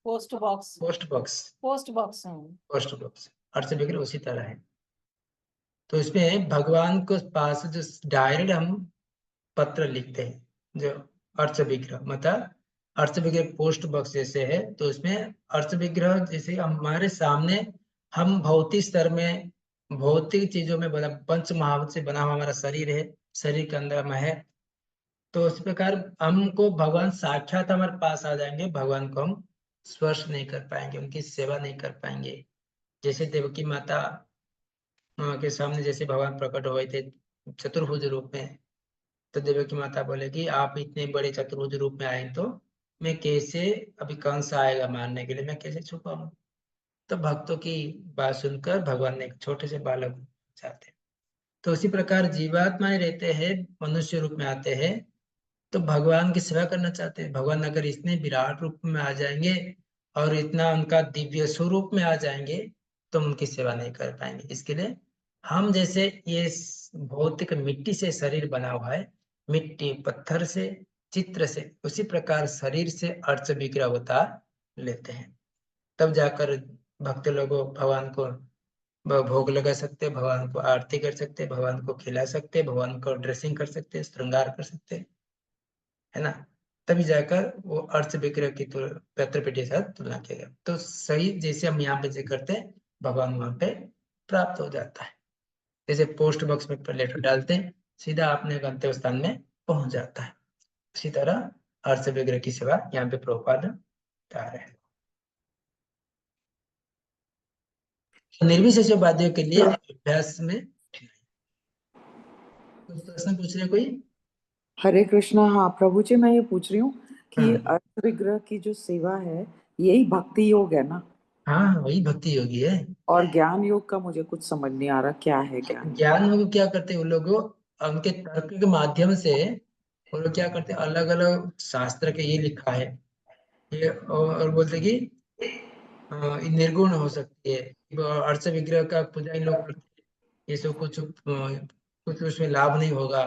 Speaker 4: post box
Speaker 2: post box,
Speaker 4: post box
Speaker 2: post box urge विग्रह उसी तरह है। तो इसमें भगवान को पास जो डायरेक्ट हम पत्र लिखते हैं, जो अर्च विग्रह मतलब अर्च विग्रह पोस्ट बॉक्स जैसे है, तो उसमें अर्च विग्रह जैसे हमारे सामने हम भौतिक स्तर में भौतिक चीजों में बना पंच महाभूत से बना हुआ हमारा शरीर है, शरीर के अंदर में है, तो उस प्रकार हमको भगवान साक्षात हमारे पास आ जाएंगे, भगवान को हम स्पर्श नहीं कर पाएंगे, उनकी सेवा नहीं कर पाएंगे। जैसे देवकी माता के सामने जैसे भगवान प्रकट हुए थे चतुर्भुज रूप में, तो देवकी माता बोले कि आप इतने बड़े चतुर्भुज रूप में आए तो मैं कैसे, अभी कंस आएगा मारने के लिए, मैं कैसे छुपाऊं? तो भक्तों की बात सुनकर भगवान ने एक छोटे से बालक चाहते। तो उसी प्रकार जीवात्माएं रहते हैं, मनुष्य रूप में आते हैं, तो भगवान की सेवा करना चाहते हैं। भगवान अगर इतने विराट रूप में आ जाएंगे और इतना उनका दिव्य स्वरूप में आ जाएंगे तो उनकी सेवा नहीं कर पाएंगे। इसके लिए हम जैसे ये भौतिक मिट्टी से शरीर बना हुआ है, मिट्टी पत्थर से चित्र से, उसी प्रकार शरीर से अर्च विग्रह अवतार लेते हैं। तब जाकर भक्त लोग भगवान को भोग लगा सकते हैं, भगवान को आरती कर सकते हैं, भगवान को खिला सकते हैं, भगवान को ड्रेसिंग कर सकते हैं, श्रृंगार कर सकते हैं, है ना। तभी जाकर वो अर्च विग्रह की पितृपीठ के साथ तुलना किया गया। तो सही जैसे हम यहाँ पे जो करते हैं भगवान वहां पे प्राप्त हो जाता है। जैसे पोस्ट बॉक्स में लेटर डालते हैं, सीधा अपने गंतव्य स्थान में पहुंच जाता है। उसी तरह अर्च विग्रह की सेवा यहाँ पे प्रभुपाद बता रहे हैं। निर्विशेषवादियों के लिए अभ्यास में कुछ प्रश्न पूछ रहे कोई?
Speaker 1: हरे कृष्णा। हाँ प्रभु जी, मैं ये पूछ रही हूँ कि
Speaker 2: हाँ।
Speaker 1: अर्थ विग्रह की जो सेवा है यही भक्ति योग है ना?
Speaker 2: हाँ, वही भक्ति योगी है।
Speaker 1: और ज्ञान योग का मुझे कुछ समझ नहीं आ रहा, क्या है ज्ञान?
Speaker 2: ज्ञान योग क्या करते हैं वो लोग, उनके तर्क के माध्यम से वो लोग क्या करते हैं, अलग अलग शास्त्र के ये लिखा है ये, और बोलते कि ये निर्गुण हो सकती है, अर्च विग्रह का पूजा इन लोग करते हैं, ये सब कुछ उसमें लाभ नहीं होगा,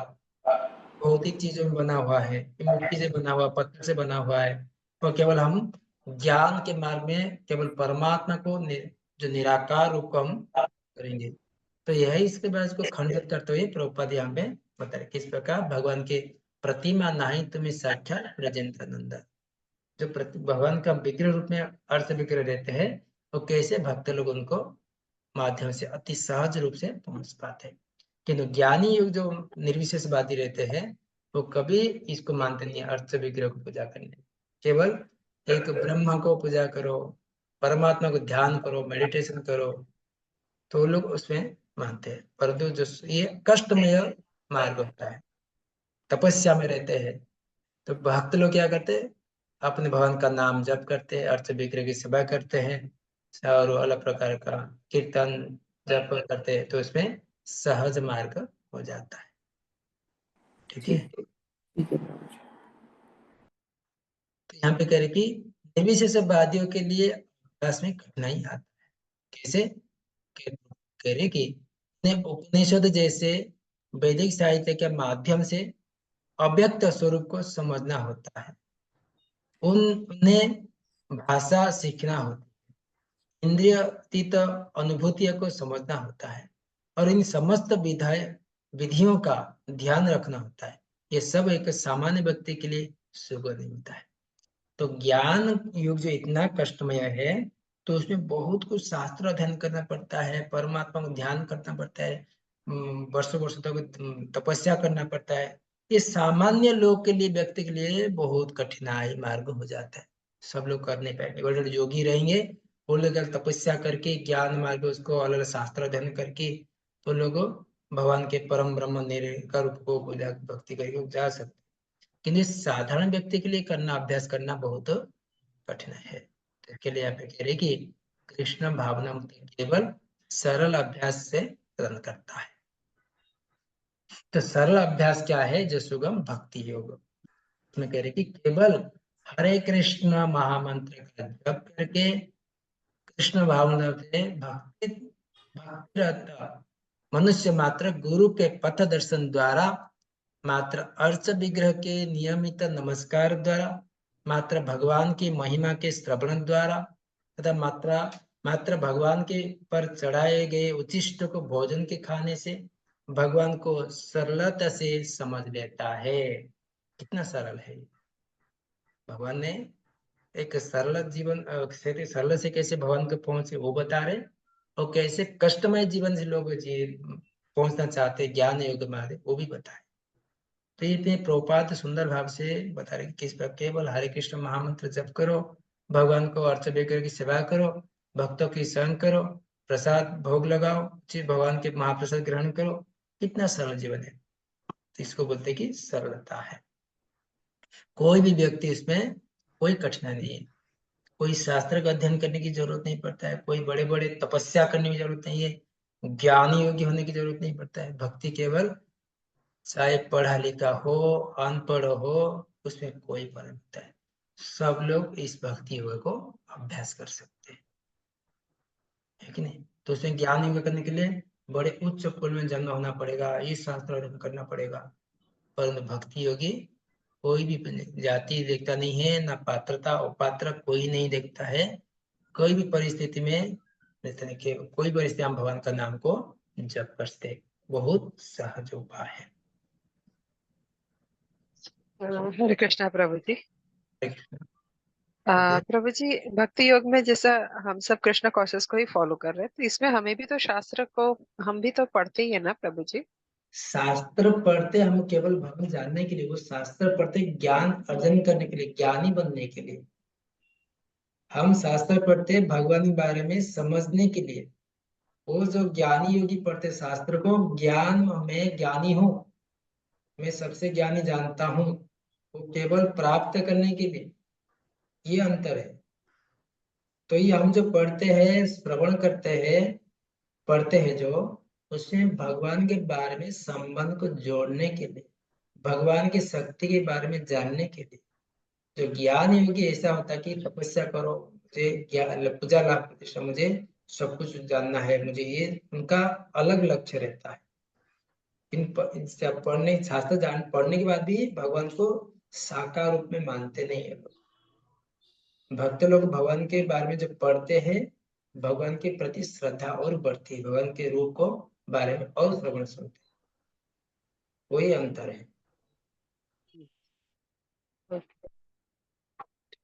Speaker 2: भौतिक चीजों में बना हुआ है, ये मिट्टी से बना हुआ, पत्थर से बना हुआ है, तो केवल हम ज्ञान के मार्ग में केवल परमात्मा को जो निराकार रूप को हम करेंगे। तो यह इसके बाद इसको खंडित करते हुए प्रभुपाद यहाँ पे बता रहे किस प्रकार भगवान के प्रतिमा नहीं तुम्हें साक्षात प्रेजेंट आनंद, जो भगवान का विग्रह रूप में अर्थ विग्रह रहते हैं, तो कैसे भक्त लोग उनको माध्यम से अति सहज रूप से पहुंच पाते हैं। किंतु ज्ञानी योग जो निर्विशेषवादी रहते हैं वो कभी इसको मानते नहीं है अर्थ विग्रह को पूजा करने, केवल एक ब्रह्म को पूजा करो, परमात्मा को ध्यान करो, मेडिटेशन करो, तो लोग उसमें मानते हैं। परंतु जो ये कष्टमय मार्ग होता है, तपस्या में रहते हैं, तो भक्त लोग क्या करते हैं, अपने भगवान का नाम जप करते हैं, अर्च विग्रह की सेवा करते हैं और अलग प्रकार का कीर्तन जप करते हैं, तो इसमें सहज मार्ग हो जाता है। ठीक है।
Speaker 1: ठीक है प्रभु जी।
Speaker 2: तो यहाँ पे कह रहे कि निर्विशेषवादियों के लिए अभ्यास में कठिनाई आता है। कैसे? कह रहे कि उपनिषद जैसे वैदिक साहित्य के माध्यम से अव्यक्त स्वरूप को समझना होता है, उन्हें भाषा सीखना होता है, इंद्रिय अतीत अनुभूतियों को समझना होता है और इन समस्त विधियों का ध्यान रखना होता है। ये सब एक सामान्य व्यक्ति के लिए सुगम नहीं होता है। तो ज्ञान युग जो इतना कष्टमय है, तो उसमें बहुत कुछ शास्त्र अध्ययन करना पड़ता है, परमात्मा को ध्यान करना पड़ता है, वर्षों वर्षों तक तपस्या करना पड़ता है। ये सामान्य लोग के लिए, व्यक्ति के लिए बहुत कठिनाई मार्ग हो जाता है, सब लोग कर नहीं पाएंगे। बड़े योगी रहेंगे, वो लोग तपस्या करके ज्ञान मार्ग उसको अलग शास्त्र अध्ययन करके तो लोग भगवान के परम ब्रह्म निराकार रूप को पूजा भक्ति करके जा सकते, किंतु साधारण व्यक्ति के लिए करना, अभ्यास करना बहुत कठिन है। तो इसके लिए यहाँ पे कह रहे कि कृष्ण भावना मुक्ति केवल सरल अभ्यास से प्रदान करता है। तो सरल अभ्यास क्या है? जो सुगम भक्ति योग। उसमें कह रहे कि केवल हरे कृष्ण महामंत्र का जप करके कृष्ण भावना से भक्ति मनुष्य मात्र गुरु के पथ दर्शन द्वारा, मात्र अर्च विग्रह के नियमित नमस्कार द्वारा, मात्र भगवान की महिमा के श्रवण द्वारा तथा मात्र भगवान के पर चढ़ाए गए उचिष्ट को भोजन के खाने से भगवान को सरलता से समझ लेता है। कितना सरल है भगवान ने एक सरल जीवन सरल से कैसे भगवान को पहुंचे वो बता रहे, और कैसे कष्टमय जीवन से लोग पहुंचना चाहते ज्ञान योग मार्ग वो भी बताए। तो ये प्रभुपाद सुंदर भाव से बता रहे कि किस पर केवल हरे कृष्ण महामंत्र जप करो, भगवान को अर्च विग्रह की सेवा करो, भक्तों की संग करो, प्रसाद भोग लगाओ, भगवान के महाप्रसाद ग्रहण करो, कितना सरल जीवन है। तो इसको बोलते कि सरलता है। कोई भी व्यक्ति इसमें कोई कठिनाई नहीं है, कोई शास्त्र का अध्ययन करने की जरूरत नहीं पड़ता है, कोई बड़े बड़े तपस्या करने की जरूरत नहीं है, ज्ञानी योग्य होने की जरूरत नहीं पड़ता है। भक्ति केवल चाहे पढ़ा लिखा हो अनपढ़ हो, उसमें कोई फर्क नहीं पड़ता है। सब लोग इस भक्ति योग को अभ्यास कर सकते हैं, है कि नहीं। तो उसमें ज्ञान योग करने के लिए बड़े उच्च कुल में जन्म होना पड़ेगा, ये शास्त्र अध्ययन करना पड़ेगा। परंतु भक्ति योगी कोई भी जाति देखता नहीं है, ना पात्रता अपात्र कोई नहीं देखता है। कोई भी परिस्थिति में कोई परिस्थिति हम भगवान का नाम को जप करते, बहुत सहज उपाय है।
Speaker 7: हरे कृष्णा प्रभु जी। प्रभु जी, भक्ति योग में जैसा हम सब कृष्ण कॉन्शियस को ही फॉलो कर रहे हैं, तो इसमें हमें भी तो शास्त्र को हम भी तो पढ़ते ही है ना प्रभु जी।
Speaker 2: शास्त्र पढ़ते हम केवल भगवान जानने के लिए, वो शास्त्र पढ़ते ज्ञान अर्जन करने के लिए, ज्ञानी बनने के लिए। हम शास्त्र पढ़ते भगवान के बारे में समझने के लिए। वो जो ज्ञानी योगी पढ़ते शास्त्र को, ज्ञान में ज्ञानी हूँ, मैं सबसे ज्ञानी जानता हूँ, वो केवल प्राप्त करने के लिए, ये अंतर है। तो ये हम जो पढ़ते हैं, श्रवण करते हैं, पढ़ते हैं जो, उसमें भगवान के बारे में संबंध को जोड़ने के लिए, भगवान की शक्ति के बारे में जानने के लिए। जो ज्ञान योगी ऐसा होता है कि तपस्या करो, मुझे ज्ञान पूजा लाभ प्रतिष्ठा, मुझे सब कुछ जानना है, मुझे ये उनका अलग लक्ष्य रहता है। इनसे पढ़ने शास्त्र पढ़ने के बाद भी भगवान को साकार रूप में मानते नहीं है लोग। भक्त लोग भगवान के बारे में जब पढ़ते हैं, भगवान के प्रति श्रद्धा और बढ़ती है, भगवान के रूप को बारे में और श्रवण सुनते हैं। वही अंतर है, ठीक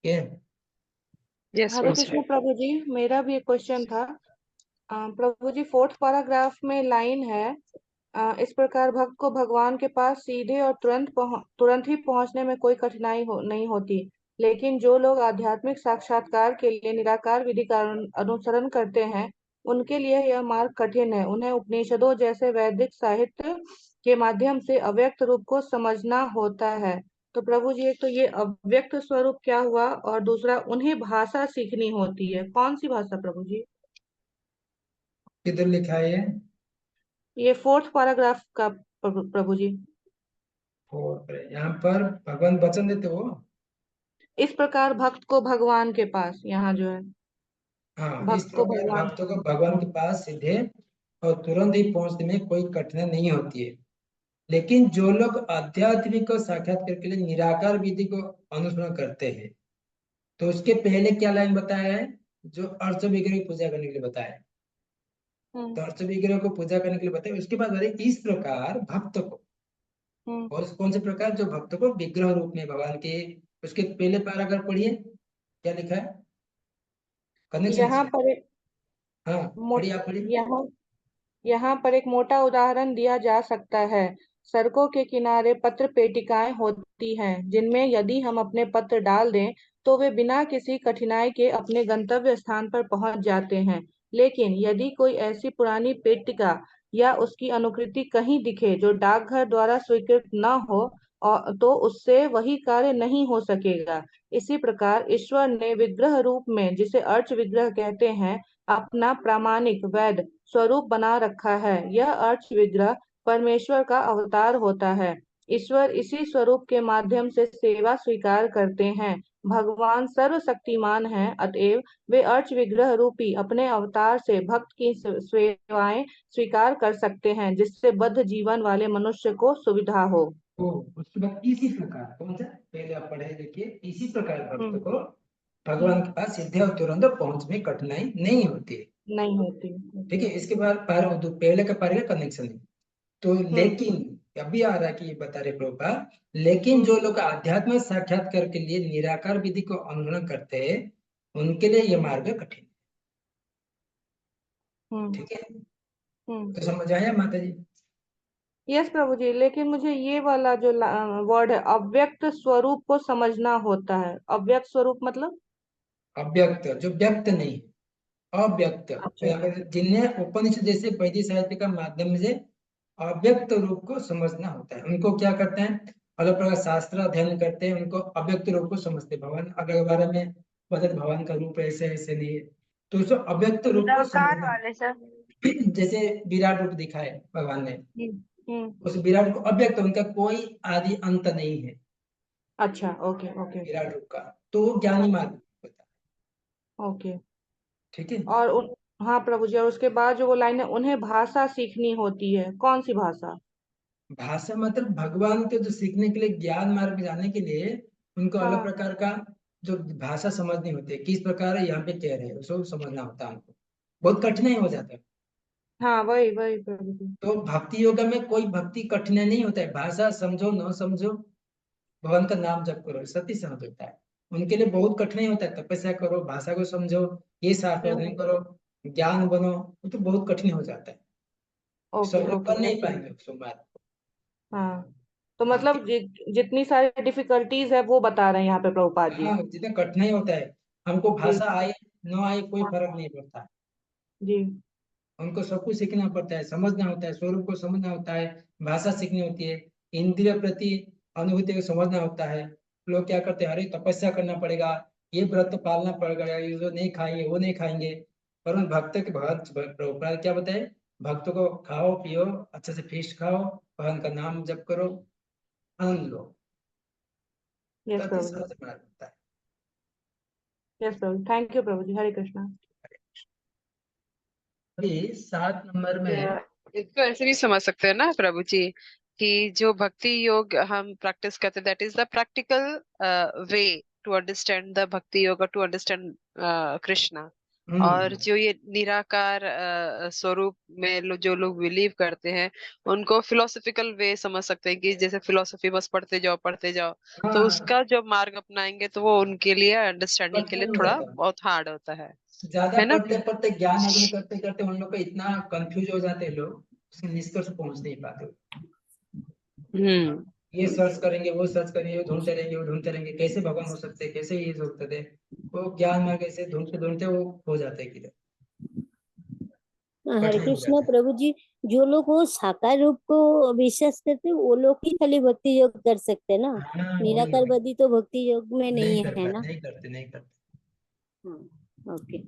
Speaker 2: है।
Speaker 7: यस
Speaker 8: हरे कृष्ण प्रभु जी, मेरा भी एक क्वेश्चन था। प्रभु जी, 4th पैराग्राफ में लाइन है, इस प्रकार भक्त को भगवान के पास सीधे और तुरंत ही पहुंचने में कोई कठिनाई नहीं होती, लेकिन जो लोग आध्यात्मिक साक्षात्कार के लिए निराकार विधि का अनुसरण करते हैं, उनके लिए यह मार्ग कठिन है। उन्हें उपनिषदों जैसे वैदिक साहित्य के माध्यम से अव्यक्त रूप को समझना होता है। तो प्रभु जी, एक तो ये अव्यक्त स्वरूप क्या हुआ, और दूसरा उन्हें भाषा सीखनी होती है। कौन सी भाषा प्रभु जी?
Speaker 2: किधर लिखा है
Speaker 8: ये 4th पैराग्राफ का प्रभु जी।
Speaker 2: यहाँ पर भगवान वचन देते हो,
Speaker 8: इस प्रकार भक्त को भगवान के पास, यहाँ जो है
Speaker 2: हाँ, इस
Speaker 8: भक्त को
Speaker 2: प्रकार
Speaker 8: भगवान।
Speaker 2: भक्तों को भगवान के पास सीधे और तुरंत ही पहुंचने में कोई कठिनाई नहीं होती है। लेकिन जो लोग आध्यात्मिक को साक्षात्कार के लिए निराकार विधि को अनुसरण करते हैं, तो उसके पहले क्या लाइन बताया है, जो अर्च विग्रह की पूजा करने के लिए बताया है। तो अर्च विग्रह को पूजा करने के लिए बताया, उसके बाद इस प्रकार भक्त को, और कौन से प्रकार, जो भक्त को विग्रह रूप में भगवान के, उसके पहले पैराग्राफ पढ़िए क्या लिखा है, कनेक्शन
Speaker 8: यहाँ पर एक
Speaker 2: हाँ पढ़िए, आप पढ़िए।
Speaker 8: यहाँ पर एक मोटा उदाहरण दिया जा सकता है। सड़कों के किनारे पत्र पेटिकाएं होती हैं, जिनमें यदि हम अपने पत्र डाल दें तो वे बिना किसी कठिनाई के अपने गंतव्य स्थान पर पहुंच जाते हैं। लेकिन यदि कोई ऐसी पुरानी पेटिका या उसकी अनुकृति कहीं दिखे जो डाकघर द्वारा स्वीकृत न हो, तो उससे वही कार्य नहीं हो सकेगा। इसी प्रकार ईश्वर ने विग्रह रूप में, जिसे अर्च विग्रह कहते हैं, अपना प्रामाणिक वैध स्वरूप बना रखा है। यह अर्च विग्रह परमेश्वर का अवतार होता है। ईश्वर इसी स्वरूप के माध्यम से सेवा स्वीकार करते हैं। भगवान सर्वशक्तिमान हैं, अतएव वे अर्च विग्रह रूपी अपने अवतार से भक्त की सेवाएं स्वीकार कर सकते हैं, जिससे बद्ध जीवन वाले मनुष्य को सुविधा हो।
Speaker 2: उसके बाद इसी प्रकार, कौन सा पहले आप पढ़े, देखिए, इसी प्रकार भक्त को भगवान के पास सीधे और तुरंत पहुंच में कठिनाई नहीं होती है,
Speaker 8: नहीं होती।
Speaker 2: ठीक है। इसके बाद पहले का पारे का कनेक्शन है। तो लेकिन अभी आ रहा है कि ये बता रहे प्रभुपाद, लेकिन जो लोग आध्यात्म साक्षात्कार के लिए निराकार विधि को अनुसरण करते हैं, उनके लिए ये मार्ग कठिन, ठीक है। तो समझ आया माता जी?
Speaker 8: यस प्रभु जी, लेकिन मुझे ये वाला जो वर्ड है, अव्यक्त स्वरूप को समझना होता है। अव्यक्त स्वरूप मतलब
Speaker 2: अव्यक्त, जो व्यक्त नहीं, अव्यक्त।
Speaker 8: अच्छा।
Speaker 2: जिन्हें उपनिषद जैसे वैदिक साहित्य का माध्यम से अव्यक्त रूप को समझना होता है, उनको क्या करते हैं, अलग प्रकार शास्त्र अध्ययन करते हैं, उनको अव्यक्त रूप को समझते, भगवान अगले बारे में बदल, भगवान का रूप ऐसे ऐसे नहीं है, तो उसको अव्यक्त रूप को समझना। जैसे विराट रूप दिखा है भगवान ने, उस विराट को अव्यक्त, उनका कोई आदि अंत नहीं है
Speaker 8: अच्छा, ओके ओके
Speaker 2: विराट रूप का, तो वो ज्ञानी मार्ग होता है।
Speaker 8: ओके।
Speaker 2: ठीक है।
Speaker 8: और हाँ प्रभु जी, और उसके बाद जो वो लाइन है, उन्हें भाषा सीखनी होती है, कौन सी भाषा?
Speaker 2: भाषा मतलब भगवान के जो सीखने के लिए, ज्ञान मार्ग में जाने के लिए उनको अलग
Speaker 8: हाँ
Speaker 2: प्रकार का जो भाषा समझनी होती है, किस प्रकार है यहाँ पे कह रहे हैं उसको समझना होता है हमको, बहुत कठिनाई हो जाता है।
Speaker 8: हाँ, वही वही प्रभु जी।
Speaker 2: तो भक्ति योग में कोई भक्ति कठिनाई नहीं होता है, भाषा समझो न समझो, भगवान का नाम जप करो, सती समझ होता है। उनके लिए बहुत कठिनाई होता है, तपस्या करो, भाषा को समझो, ये शास्त्र करो, ज्ञान बनो, वो तो बहुत कठिन हो जाता है,
Speaker 8: ओके
Speaker 2: सब लोग
Speaker 8: ओके।
Speaker 2: कर नहीं पाएंगे उसको बात।
Speaker 8: हाँ, तो मतलब जितनी सारी डिफिकल्टीज है वो बता रहे हैं यहाँ पे प्रभुपाद जी।
Speaker 2: हाँ, जितना कठिनाई होता है, हमको
Speaker 8: जी
Speaker 2: भाषा आए न आए कोई
Speaker 8: हाँ,
Speaker 2: फर्क नहीं पड़ता,
Speaker 8: जी
Speaker 2: उनको सब कुछ सीखना पड़ता है, समझना होता है, स्वरूप को समझना होता है, भाषा सीखनी होती है, इंद्रिय प्रति अनुभूति को समझना होता है। लोग क्या करते हैं, अरे तपस्या करना पड़ेगा, ये व्रत पालना पड़ेगा, ये जो नहीं खाएंगे वो नहीं खाएंगे, पर भक्त के भक्त प्रभुपाद क्या बताए, भक्तों को खाओ पियो, अच्छे से फीस्ट खाओ, भगवान का नाम जप करो, आनंद लो,
Speaker 8: यस
Speaker 2: तब ये
Speaker 8: प्रभु जी,
Speaker 2: शास्त्र मार्ग होता है।
Speaker 8: यस प्रभु, थैंक यू प्रभु जी, हरे कृष्णा।
Speaker 2: अभी 7 नंबर में
Speaker 7: इसको ऐसे भी समझ सकते हैं ना प्रभु जी, कि जो भक्ति योग हम प्रैक्टिस करते हैं, that is the practical way to understand the bhakti yoga, to understand Krishna. और जो ये निराकार स्वरूप में जो लोग बिलीव करते हैं, उनको फिलोसफिकल वे समझ सकते हैं, कि जैसे फिलोसफी बस पढ़ते जाओ, तो
Speaker 2: हाँ,
Speaker 7: उसका जो मार्ग अपनाएंगे तो वो उनके लिए अंडरस्टैंडिंग के लिए
Speaker 2: कठिन हो
Speaker 7: थोड़ा
Speaker 2: जाता है,
Speaker 7: बहुत हार्ड होता
Speaker 2: ज्यादा
Speaker 7: है ना।
Speaker 2: पढ़ते पढ़ते ज्ञान अर्जन करते करते उन लोग को इतना कंफ्यूज हो जाते हैं, लोग उसके निष्कर्ष पहुंच नहीं पाते।
Speaker 7: हम्म।
Speaker 2: ये सर्च करेंगे वो सर्च करेंगे, वो ढूंढते रहेंगे वो ढूंढते रहेंगे, कैसे भगवान हो सकते हैं, कैसे ये सोचते थे, वो ज्ञान मार्ग ऐसे ढूंढते ढूंढते वो हो जाते हैं, किधर
Speaker 3: हरे
Speaker 2: कठिन हो
Speaker 3: कृष्ण
Speaker 2: जाता है।
Speaker 3: प्रभु जी, जो लोग वो साकार रूप को विश्वास करते हैं वो लोग ही खाली भक्ति योग कर सकते हैं ना,
Speaker 2: हाँ, वही
Speaker 3: निराकार
Speaker 2: वही,
Speaker 3: वादी तो भक्ति योग में
Speaker 2: नहीं
Speaker 3: नहीं
Speaker 2: कर
Speaker 3: है
Speaker 2: पाते,
Speaker 3: ना। हाँ, ओके।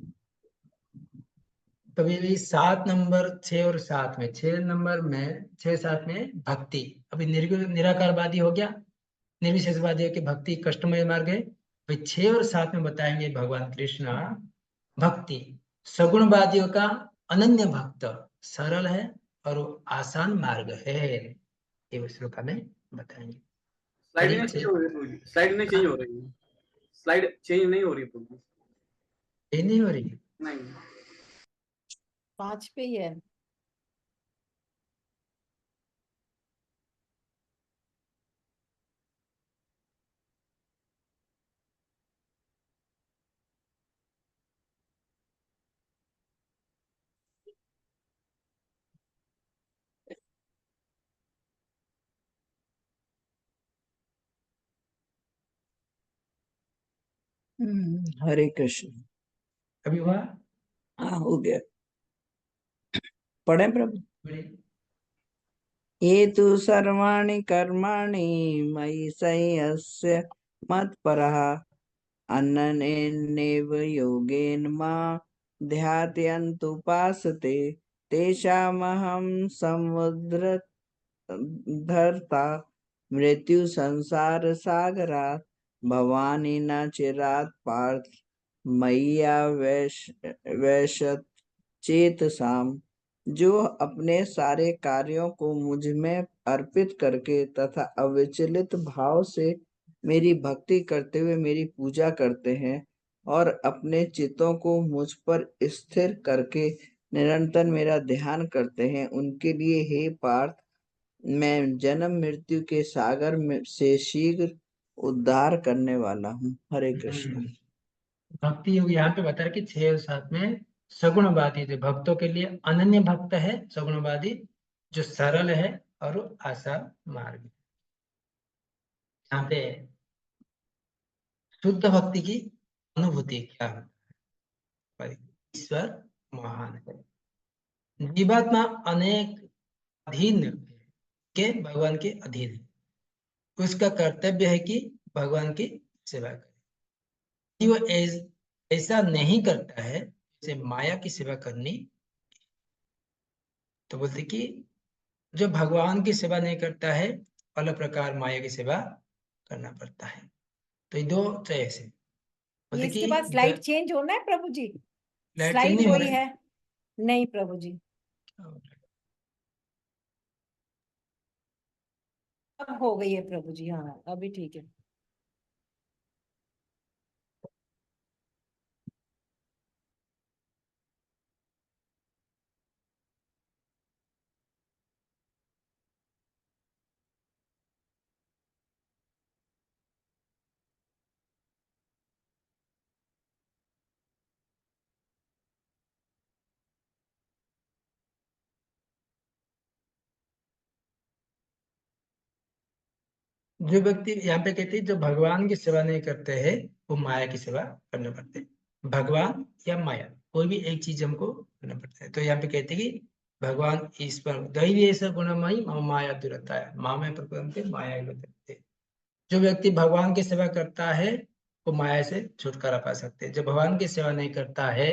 Speaker 2: तभी भी 7 नंबर 6 और 7 में, 6 नंबर में 6 7 में भक्ति, अभी निराकारवादी हो गया, निर्विशेषवादी की भक्ति कष्टमय मार्ग है। भाई 6 और 7 में बताएंगे भगवान कृष्ण भक्ति सगुणवादियों का अनन्य भक्त, सरल है और वो आसान मार्ग है, ये उस श्लोक में बताएंगे।
Speaker 6: स्लाइड
Speaker 2: चलिए
Speaker 6: नहीं चेंज हो रही है, स्लाइड नहीं चेंज हो रही है, स्लाइड चेंज नहीं हो रही है,
Speaker 2: ये नहीं हो रही है।
Speaker 6: नहीं
Speaker 4: 5 पे ही है।
Speaker 9: हरे कृष्ण।
Speaker 2: अभी हुआ।
Speaker 9: हाँ, हो गया। पढ़े प्रभु।
Speaker 2: बड़ी
Speaker 9: ये तु सर्वाणि कर्माणि मयि संयस्य मत्परः अनन्येनैव योगेन मां ध्यायन्त्युपासते तेषामहं समुद्धर्ता मृत्यु संसार सागरात् भवानी न चिरात् पार्थ मय्यावेशत चेतसाम। जो अपने सारे कार्यों को मुझ में अर्पित करके तथा अविचलित भाव से मेरी भक्ति करते हुए मेरी पूजा करते हैं और अपने चित्तों को मुझ पर स्थिर करके निरंतर मेरा ध्यान करते हैं, उनके लिए हे पार्थ मैं जन्म मृत्यु के सागर में से शीघ्र उद्धार करने वाला हूँ। हरे कृष्ण।
Speaker 2: भक्ति योग यहाँ पे बता रहे कि 6 और 7 में सगुणवादी जो भक्तों के लिए अनन्य भक्त है, सगुणवादी जो सरल है और वो आसान मार्ग है। यहाँ पे शुद्ध भक्ति की अनुभूति क्या है, पर ईश्वर महान है, जीवात्मा अनेक अधीन के भगवान के अधीन है, उसका कर्तव्य है कि भगवान की सेवा करे। कि वो ऐसा नहीं करता है जैसे माया की सेवा करनी, तो बोलते कि जो भगवान की सेवा नहीं करता है अलग प्रकार माया की सेवा करना पड़ता है। तो ये दो चॉइस है।
Speaker 4: ये
Speaker 2: बोलते
Speaker 4: इसके
Speaker 2: कि
Speaker 4: बाद स्लाइड चेंज होना है प्रभु जी?
Speaker 2: लाइट चेंज
Speaker 4: स्लाइड
Speaker 2: नहीं हो
Speaker 4: वही
Speaker 2: रहा
Speaker 4: है? नहीं प्रभु जी, अब हो गई है प्रभु जी। हाँ अभी ठीक है।
Speaker 2: जो व्यक्ति यहाँ पे कहते हैं जो भगवान की सेवा नहीं करते हैं वो माया की सेवा करना पड़ता है। भगवान या माया कोई भी एक चीज हमको करना पड़ता है। तो यहाँ पे कहते हैं कि भगवान ईश्वर दैवी ऐसा गुणमयी माया दुरता है माया प्रपंच माया दुरते। जो व्यक्ति भगवान की सेवा करता है वो माया से छुटकारा पा सकते हैं। जो भगवान की सेवा नहीं करता है,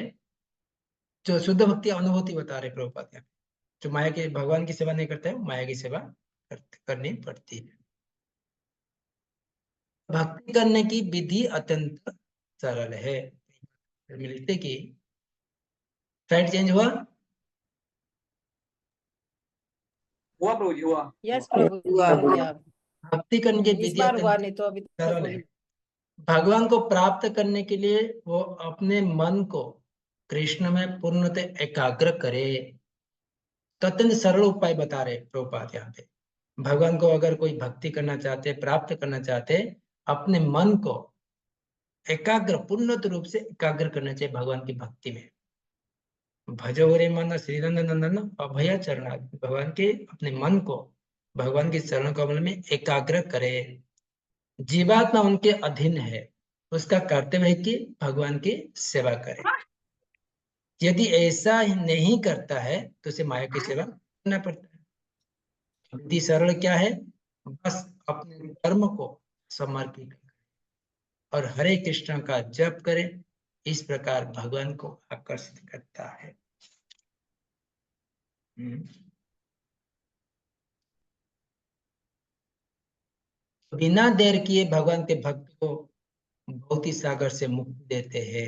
Speaker 2: जो शुद्ध भक्ति अनुभूति बता रहे प्रभुपाद यहाँ पे, जो माया के भगवान की सेवा नहीं करता है वो माया की सेवा करनी पड़ती है। भक्ति करने की विधि अत्यंत सरल है। मिलते कि फ्लाइट चेंज हुआ
Speaker 6: प्रभु जी हुआ।
Speaker 4: यस प्रभु जी, हो गया।
Speaker 2: भक्ति करने की
Speaker 4: इस
Speaker 2: विधि
Speaker 4: बार हुआ,
Speaker 2: अत्यंत
Speaker 4: नहीं तो अभी तक
Speaker 2: सरल
Speaker 4: हो
Speaker 2: है।
Speaker 4: ही।
Speaker 2: भगवान को प्राप्त करने के लिए वो अपने मन को कृष्ण में पूर्णतः एकाग्र करे। तो अत्यंत सरल उपाय बता रहे प्रभुपाद यहाँ पे। भगवान को अगर कोई भक्ति करना चाहते, प्राप्त करना चाहते, अपने मन को एकाग्र पूर्णत रूप से एकाग्र करना चाहिए भगवान की भक्ति में। भजो रे मन श्रीनंद नंदन अभय चरण, भगवान के अपने मन को भगवान के चरण कमल में एकाग्र करे। जीवात्मा उनके अधीन है, उसका कर्तव्य है कि भगवान की सेवा करे। यदि ऐसा ही नहीं करता है तो उसे माया की सेवा करना पड़ता है। विधि सरल क्या है? बस अपने कर्म को समर्पित करें और हरे कृष्ण का जप करें। इस प्रकार भगवान को आकर्षित करता है। बिना देर किए भगवान के भक्त को भौतिक सागर से मुक्ति देते हैं।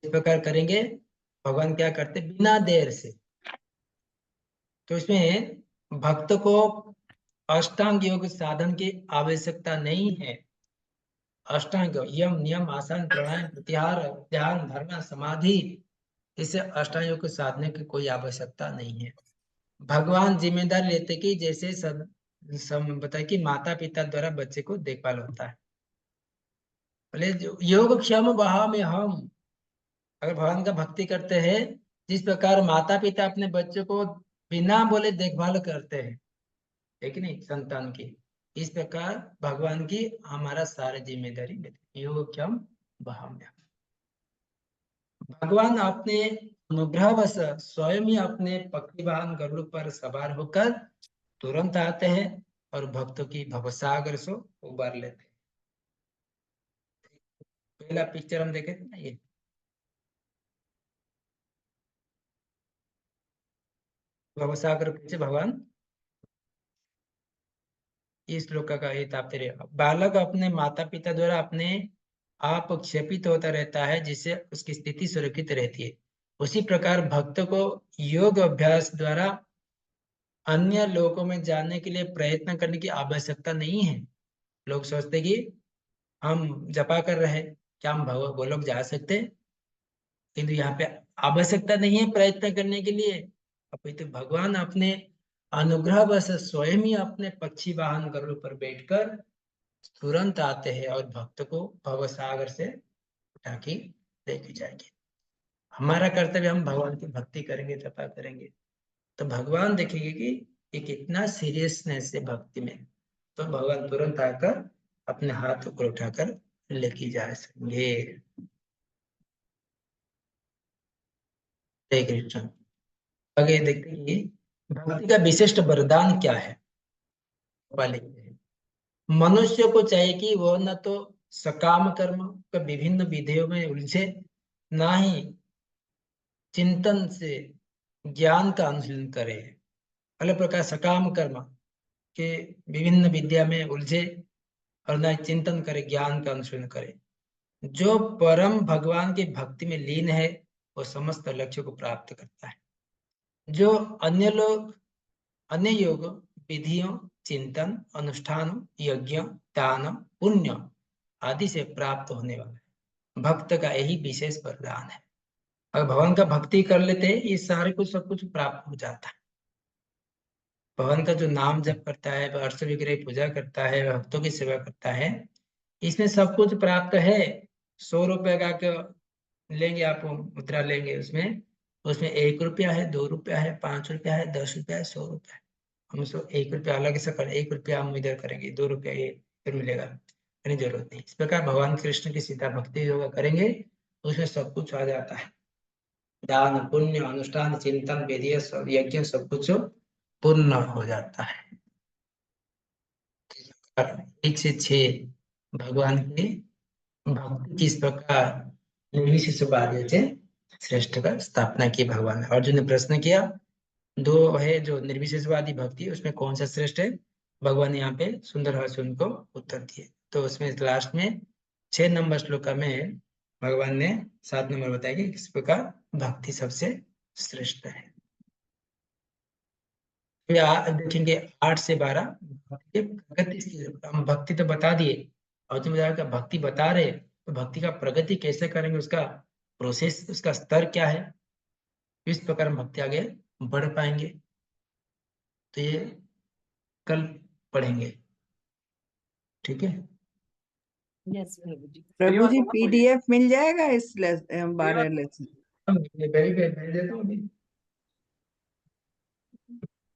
Speaker 2: इस प्रकार करेंगे भगवान क्या करते बिना देर से। तो इसमें भक्त को अष्टांग योग साधन की आवश्यकता नहीं है। अष्टांग यम नियम आसन प्राणायाम प्रत्याहार ध्यान धर्म समाधि, इसे अष्टांग योग को साधने की कोई आवश्यकता नहीं है। भगवान जिम्मेदारी लेते कि जैसे सब बताए कि माता पिता द्वारा बच्चे को देखभाल होता है। बोले योग क्षम वहा में हम, अगर भगवान का भक्ति करते हैं जिस प्रकार माता पिता अपने बच्चों को बिना बोले देखभाल करते हैं, है कि नहीं, संतान की, इस प्रकार भगवान की हमारा सारा जिम्मेदारी योग क्षम वहा में। भगवान अपने अनुग्रहवश स्वयं ही अपने पक्षी वाहन गरुड़ पर सवार होकर तुरंत आते हैं और भक्तों की भवसागर से उबार लेते हैं। पहला पिक्चर हम देखे थे ना, ये भवसागर पीछे भगवान इस श्लोक का ये तात्पर्य। बालक अपने माता पिता द्वारा अपने आप क्षपित होता रहता है जिससे उसकी स्थिति सुरक्षित रहती है। उसी प्रकार भक्त को योग अभ्यास द्वारा अन्य लोगों में जाने के लिए प्रयत्न करने की आवश्यकता नहीं है। लोग सोचते कि हम जपा कर रहे, क्या हम गोलोक जा सकते, किंतु यहाँ पे आवश्यकता नहीं है प्रयत्न करने के लिए। अभी तो भगवान अपने अनुग्रह बस स्वयं ही अपने पक्षी वाहन गरुड़ पर बैठकर तुरंत आते हैं और भक्त को भवसागर से उठा के लेके जाएंगे। हमारा कर्तव्य हम भगवान की भक्ति करेंगे, जपा करेंगे, तो भगवान देखेंगे कि ये कितना सीरियसनेस है भक्ति में, तो भगवान तुरंत आकर अपने हाथ ऊपर उठाकर लेके जा सकेंगे। जय कृष्ण। आगे देखते हैं भक्ति का विशिष्ट वरदान क्या है। वाले मनुष्य को चाहिए कि वह न तो सकाम कर्म के विभिन्न विधियों में उलझे, ना ही चिंतन से ज्ञान का अनुशीलन करे। अलग प्रकार सकाम कर्म के विभिन्न विद्या में उलझे और न चिंतन करे, ज्ञान का अनुसरण करे। जो परम भगवान की भक्ति में लीन है वो समस्त लक्ष्य को प्राप्त करता है। जो अन्य लोग अन्य योग विधियों, चिंतन, अनुष्ठान, यज्ञ, दान, पुण्य आदि से प्राप्त होने वाला है, भक्त का यही विशेष वरदान है। अगर भगवान का भक्ति कर लेते हैं ये सारे कुछ सब कुछ प्राप्त हो जाता है। भगवान का जो नाम जप करता है, अर्थ विग्रह पूजा करता है, भक्तों की सेवा करता है, इसमें सब कुछ प्राप्त है। 100 रुपए का लेंगे आप, मुद्रा लेंगे, उसमें उसमें 1 रुपया है, 2 रुपया है, 5 रुपया है, 10 रुपया है, 100 रुपया है। हम उसको 1 रुपया अलग से कर, 1 रुपया हम इधर करेंगे, 2 रुपया ये फिर मिलेगा, करने जरूरत नहीं। इस प्रकार भगवान कृष्ण की सीधा भक्ति योगा करेंगे उसमें सब कुछ आ जाता है। दान, पुण्य, अनुष्ठान, चिंतन, विधि, सब यज्ञ सब कुछ पूर्ण हो जाता है। 1 से 6 भगवान की भक्ति किस प्रकार निर्विशेषवादी से श्रेष्ठ का स्थापना की भगवान ने। अर्जुन ने प्रश्न किया 2 है जो निर्विशेषवादी भक्ति, उसमें कौन सा श्रेष्ठ है? भगवान ने यहाँ पे सुंदर भाव से उनको उत्तर दिए। तो उसमें लास्ट में 6 नंबर श्लोक में भगवान ने 7 नंबर बताया कि किस प्रकार भक्ति सबसे श्रेष्ठ है। देखेंगे 8 से 12 भक्ति प्रगति। हम भक्ति तो बता दिए और तुम भक्ति बता रहे, तो भक्ति का प्रगति कैसे करेंगे, उसका प्रोसेस, उसका स्तर क्या है, इस प्रकार हम भक्ति आगे बढ़ पाएंगे। तो ये कल पढ़ेंगे, ठीक है?
Speaker 4: यस प्रभु जी।
Speaker 9: प्रभु जी PDF मिल जाएगा इस 12 लेसन?
Speaker 2: भेज देता हूँ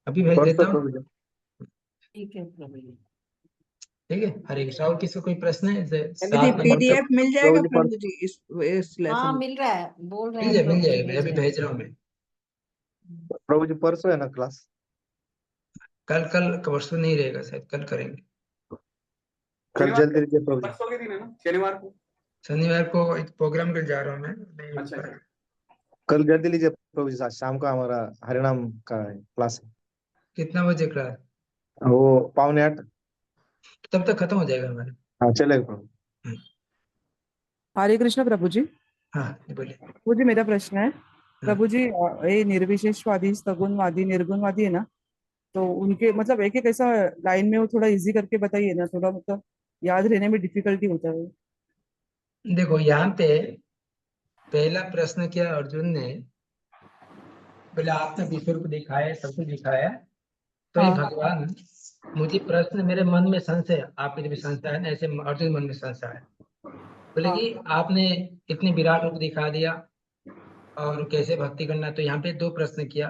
Speaker 2: अभी भेज देता हूँ।
Speaker 4: ठीक है प्रभु जी।
Speaker 2: ठीक है, हरे कृष्ण। और किसी को कोई प्रश्न है?
Speaker 9: प्रभु जी PDF मिल जाएगा प्रभु जी इस
Speaker 4: हाँ
Speaker 9: लेसन?
Speaker 4: मिल रहा है, बोल रहे
Speaker 2: मिल
Speaker 4: हैं
Speaker 2: जाए, मिल
Speaker 4: प्रभु जी,
Speaker 2: जाएगा, अभी भेज रहा हूँ मैं।
Speaker 5: प्रभु जी परसों है ना क्लास?
Speaker 2: कल परसों नहीं रहेगा, शायद कल करेंगे।
Speaker 5: कल जल्दी लीजिए प्रभु जी।
Speaker 6: परसों के दिन है ना, शनिवार को?
Speaker 2: शनिवार को एक प्रोग्राम पे जा रहा हूँ मैं, नहीं हो
Speaker 6: अच्छा,
Speaker 2: पाएगा।
Speaker 5: कल जल्दी लीजिए प्रभु जी, आज शाम का हमारा हरिनाम का क्लास है।
Speaker 2: कितना बजे क्लास?
Speaker 5: वो 7:45।
Speaker 2: तब तक खत्म हो जाएगा हमारा।
Speaker 5: हाँ चलेगा प्रभु।
Speaker 10: हरे कृष्ण प्रभु जी।
Speaker 2: हाँ बोलिए।
Speaker 10: प्रभु जी मेरा प्रश्न है, प्रभु जी ये निर्विशेषवादी, सगुणवादी, निर्गुणवादी है ना, तो उनके मतलब एक एक ऐसा लाइन में वो थोड़ा इजी करके बताइए ना, थोड़ा मतलब याद रहने में डिफिकल्टी होता है।
Speaker 2: देखो यहाँ पे पहला प्रश्न किया अर्जुन ने, बोले आपने विश्व रूप दिखाया, सब कुछ दिखाया, तो ये भगवान मुझे प्रश्न, मेरे मन में संशय, आपके भी संशय है ना, ऐसे अर्जुन मन में संशय है। बोले कि आपने इतनी विराट रूप दिखा दिया और कैसे भक्ति करना, तो यहाँ पे 2 प्रश्न किया।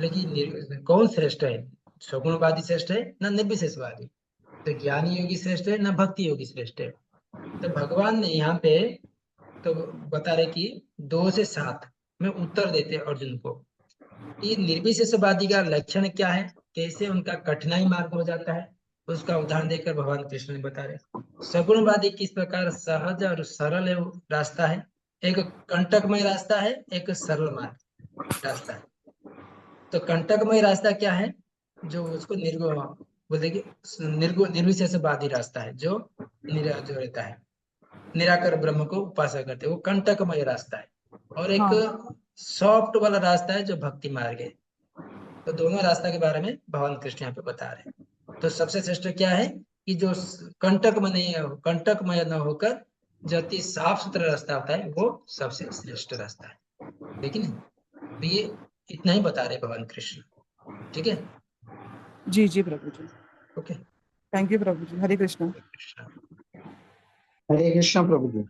Speaker 2: लेकिन कौन श्रेष्ठ है, सगुणवादी श्रेष्ठ है ना निर्विशेषवादी? तो ज्ञानी योगी श्रेष्ठ है ना भक्ति योगी श्रेष्ठ है? तो भगवान ने यहाँ पे तो बता रहे कि 2 से 7 में उत्तर देते अर्जुन को। ये निर्विशेषवादी का लक्षण क्या है, कैसे उनका कठिनाई मार्ग हो जाता है, उसका उदाहरण देकर भगवान कृष्ण ने बता रहे। सगुणवादी किस प्रकार सहज और सरल रास्ता है, एक कंटकमय रास्ता है, एक सरल मार्ग रास्ता है। तो कंटकमय रास्ता क्या है, जो उसको बोलते कि निर्विशेषवादी रास्ता है, जो जो रहता है निराकार ब्रह्म को उपासना करते हैं, वो कंटकमय रास्ता है। और एक सॉफ्ट वाला रास्ता है जो भक्ति मार्ग है। तो दोनों रास्ता के बारे में भगवान कृष्ण यहाँ पे बता रहे हैं। तो सबसे श्रेष्ठ क्या है कि जो कंटकमय न होकर जो अति साफ सुथरा रास्ता होता है वो सबसे श्रेष्ठ रास्ता है। लेकिन तो ये इतना ही बता रहे भगवान कृष्ण, ठीक है?
Speaker 10: जी जी प्रभु जी।
Speaker 2: ओके,
Speaker 10: थैंक यू प्रभु जी। हरे कृष्ण।
Speaker 5: हरे कृष्ण प्रभु जी।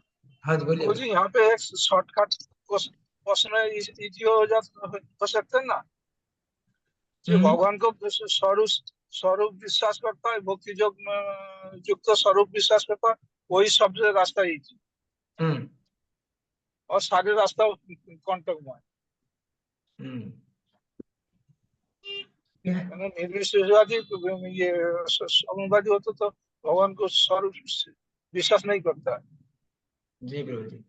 Speaker 2: हाँ जी बोलिए।
Speaker 11: जी यहाँ पे एक शॉर्टकट क्वेश्चन इजी हो सकते हैं ना, जो भगवान को स्वरूप विश्वास करता है, भक्ति योग युक्त स्वरूप विश्वास करता है, वही सबसे रास्ता इजी, और सारे रास्ता कंटकमय। निर्विशेषवादी ये सगुणवादी होता तो भगवान को स्वरूप विश्वास नहीं करता है।
Speaker 2: जी प्रभु जी।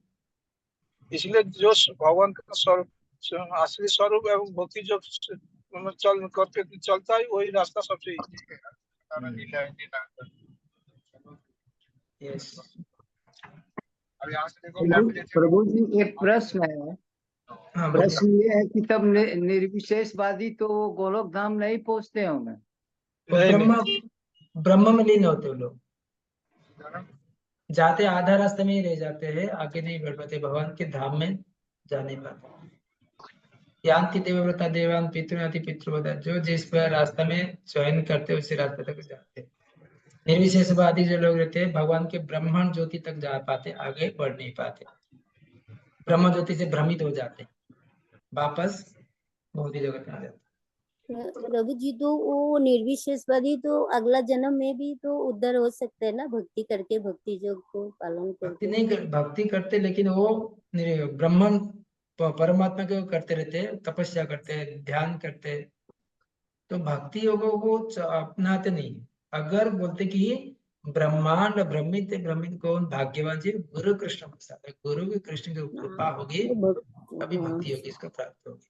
Speaker 11: इसलिए जो भगवान का स्वरूप, असली स्वरूप एवं भक्ति जो चल करके चलता है वही रास्ता सबसे इजी है।
Speaker 2: यस
Speaker 11: अब यहाँ से देखो
Speaker 12: प्रभु जी एक प्रश्न है।
Speaker 2: हाँ
Speaker 12: प्रश्न ये है कि तब निर्विशेषवादी तो वो गोलोक धाम नहीं पहुंचते होंगे।
Speaker 2: ब्रह्म में लीन होते वो लोग, जाते आधा रास्ते में ही रह जाते हैं, आगे नहीं बढ़ पाते, भगवान के धाम में जा नहीं पाते। यान्ति देवव्रता देवान पितृयाति पितृव्रता, जो जिस पर रास्ता में चयन करते उसी रास्ते तक जाते। निर्विशेषवादी जो लोग रहते हैं भगवान के ब्रह्मांड ज्योति तक जा पाते, आगे बढ़ नहीं पाते, ब्रह्म ज्योति से भ्रमित हो जाते, वापस भौतिक जगत में आ जाते।
Speaker 3: प्रभु जी तो वो निर्विशेषवादी तो अगला जन्म में भी तो उद्धार हो सकते हैं ना, भक्ति करके, भक्ति योग को पालन करके।
Speaker 2: भक्ति करते लेकिन वो ब्रह्मन परमात्मा के करते रहते, तपस्या करते, ध्यान करते, तो भक्ति योग को अपनाते नहीं। अगर बोलते कि ब्रह्मांड भ्रमित कौन भाग्यवान जी, गुरु कृष्ण प्रसाद, गुरु की कृष्ण की कृपा होगी अभी भक्ति होगी, इसको प्राप्त होगी।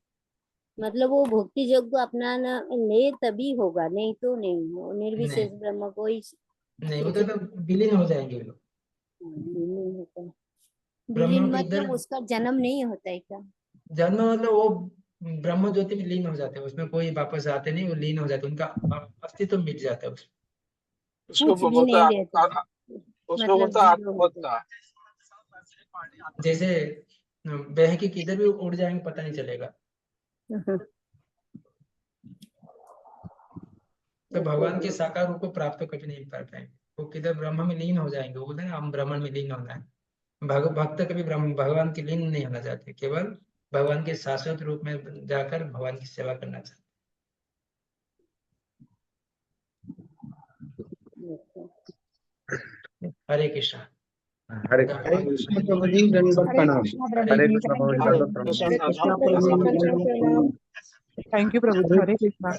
Speaker 3: मतलब वो भक्ति योग को अपनाना ले तभी होगा, नहीं तो नहीं हो। निर्विशेष ब्रह्म को ही
Speaker 2: नहीं, वो तो विलीन हो जाएंगे लोग।
Speaker 3: विलीन मतलब उसका जन्म नहीं होता है क्या?
Speaker 2: जन्म मतलब वो ब्रह्म ज्योति में लीन हो जाते हैं, उसमें कोई वापस आते नहीं, वो लीन हो जाते, उनका अस्तित्व मिट जाता है उसमें।
Speaker 3: कुछ भी नहीं रहता,
Speaker 2: जैसे बह के किधर भी उड़ जाएंगे पता नहीं चलेगा। तो भगवान के साकार रूप को प्राप्त कभी नहीं कर पाएंगे, वो किधर ब्रह्म में लीन हो जाएंगे। वो बोलते हैं हम ब्रह्म में लीन होना है। भक्त कभी भगवान के लीन नहीं होना चाहते, केवल भगवान के शाश्वत रूप में जाकर भगवान की सेवा करना चाहते। हरे कृष्णा।
Speaker 5: हरे कृष्ण प्रभु जी, दंडवत प्रणाम। हरे कृष्ण प्रभु जी, दंडवत प्रणाम।
Speaker 10: थैंक यू प्रभु जी, हरे कृष्णा।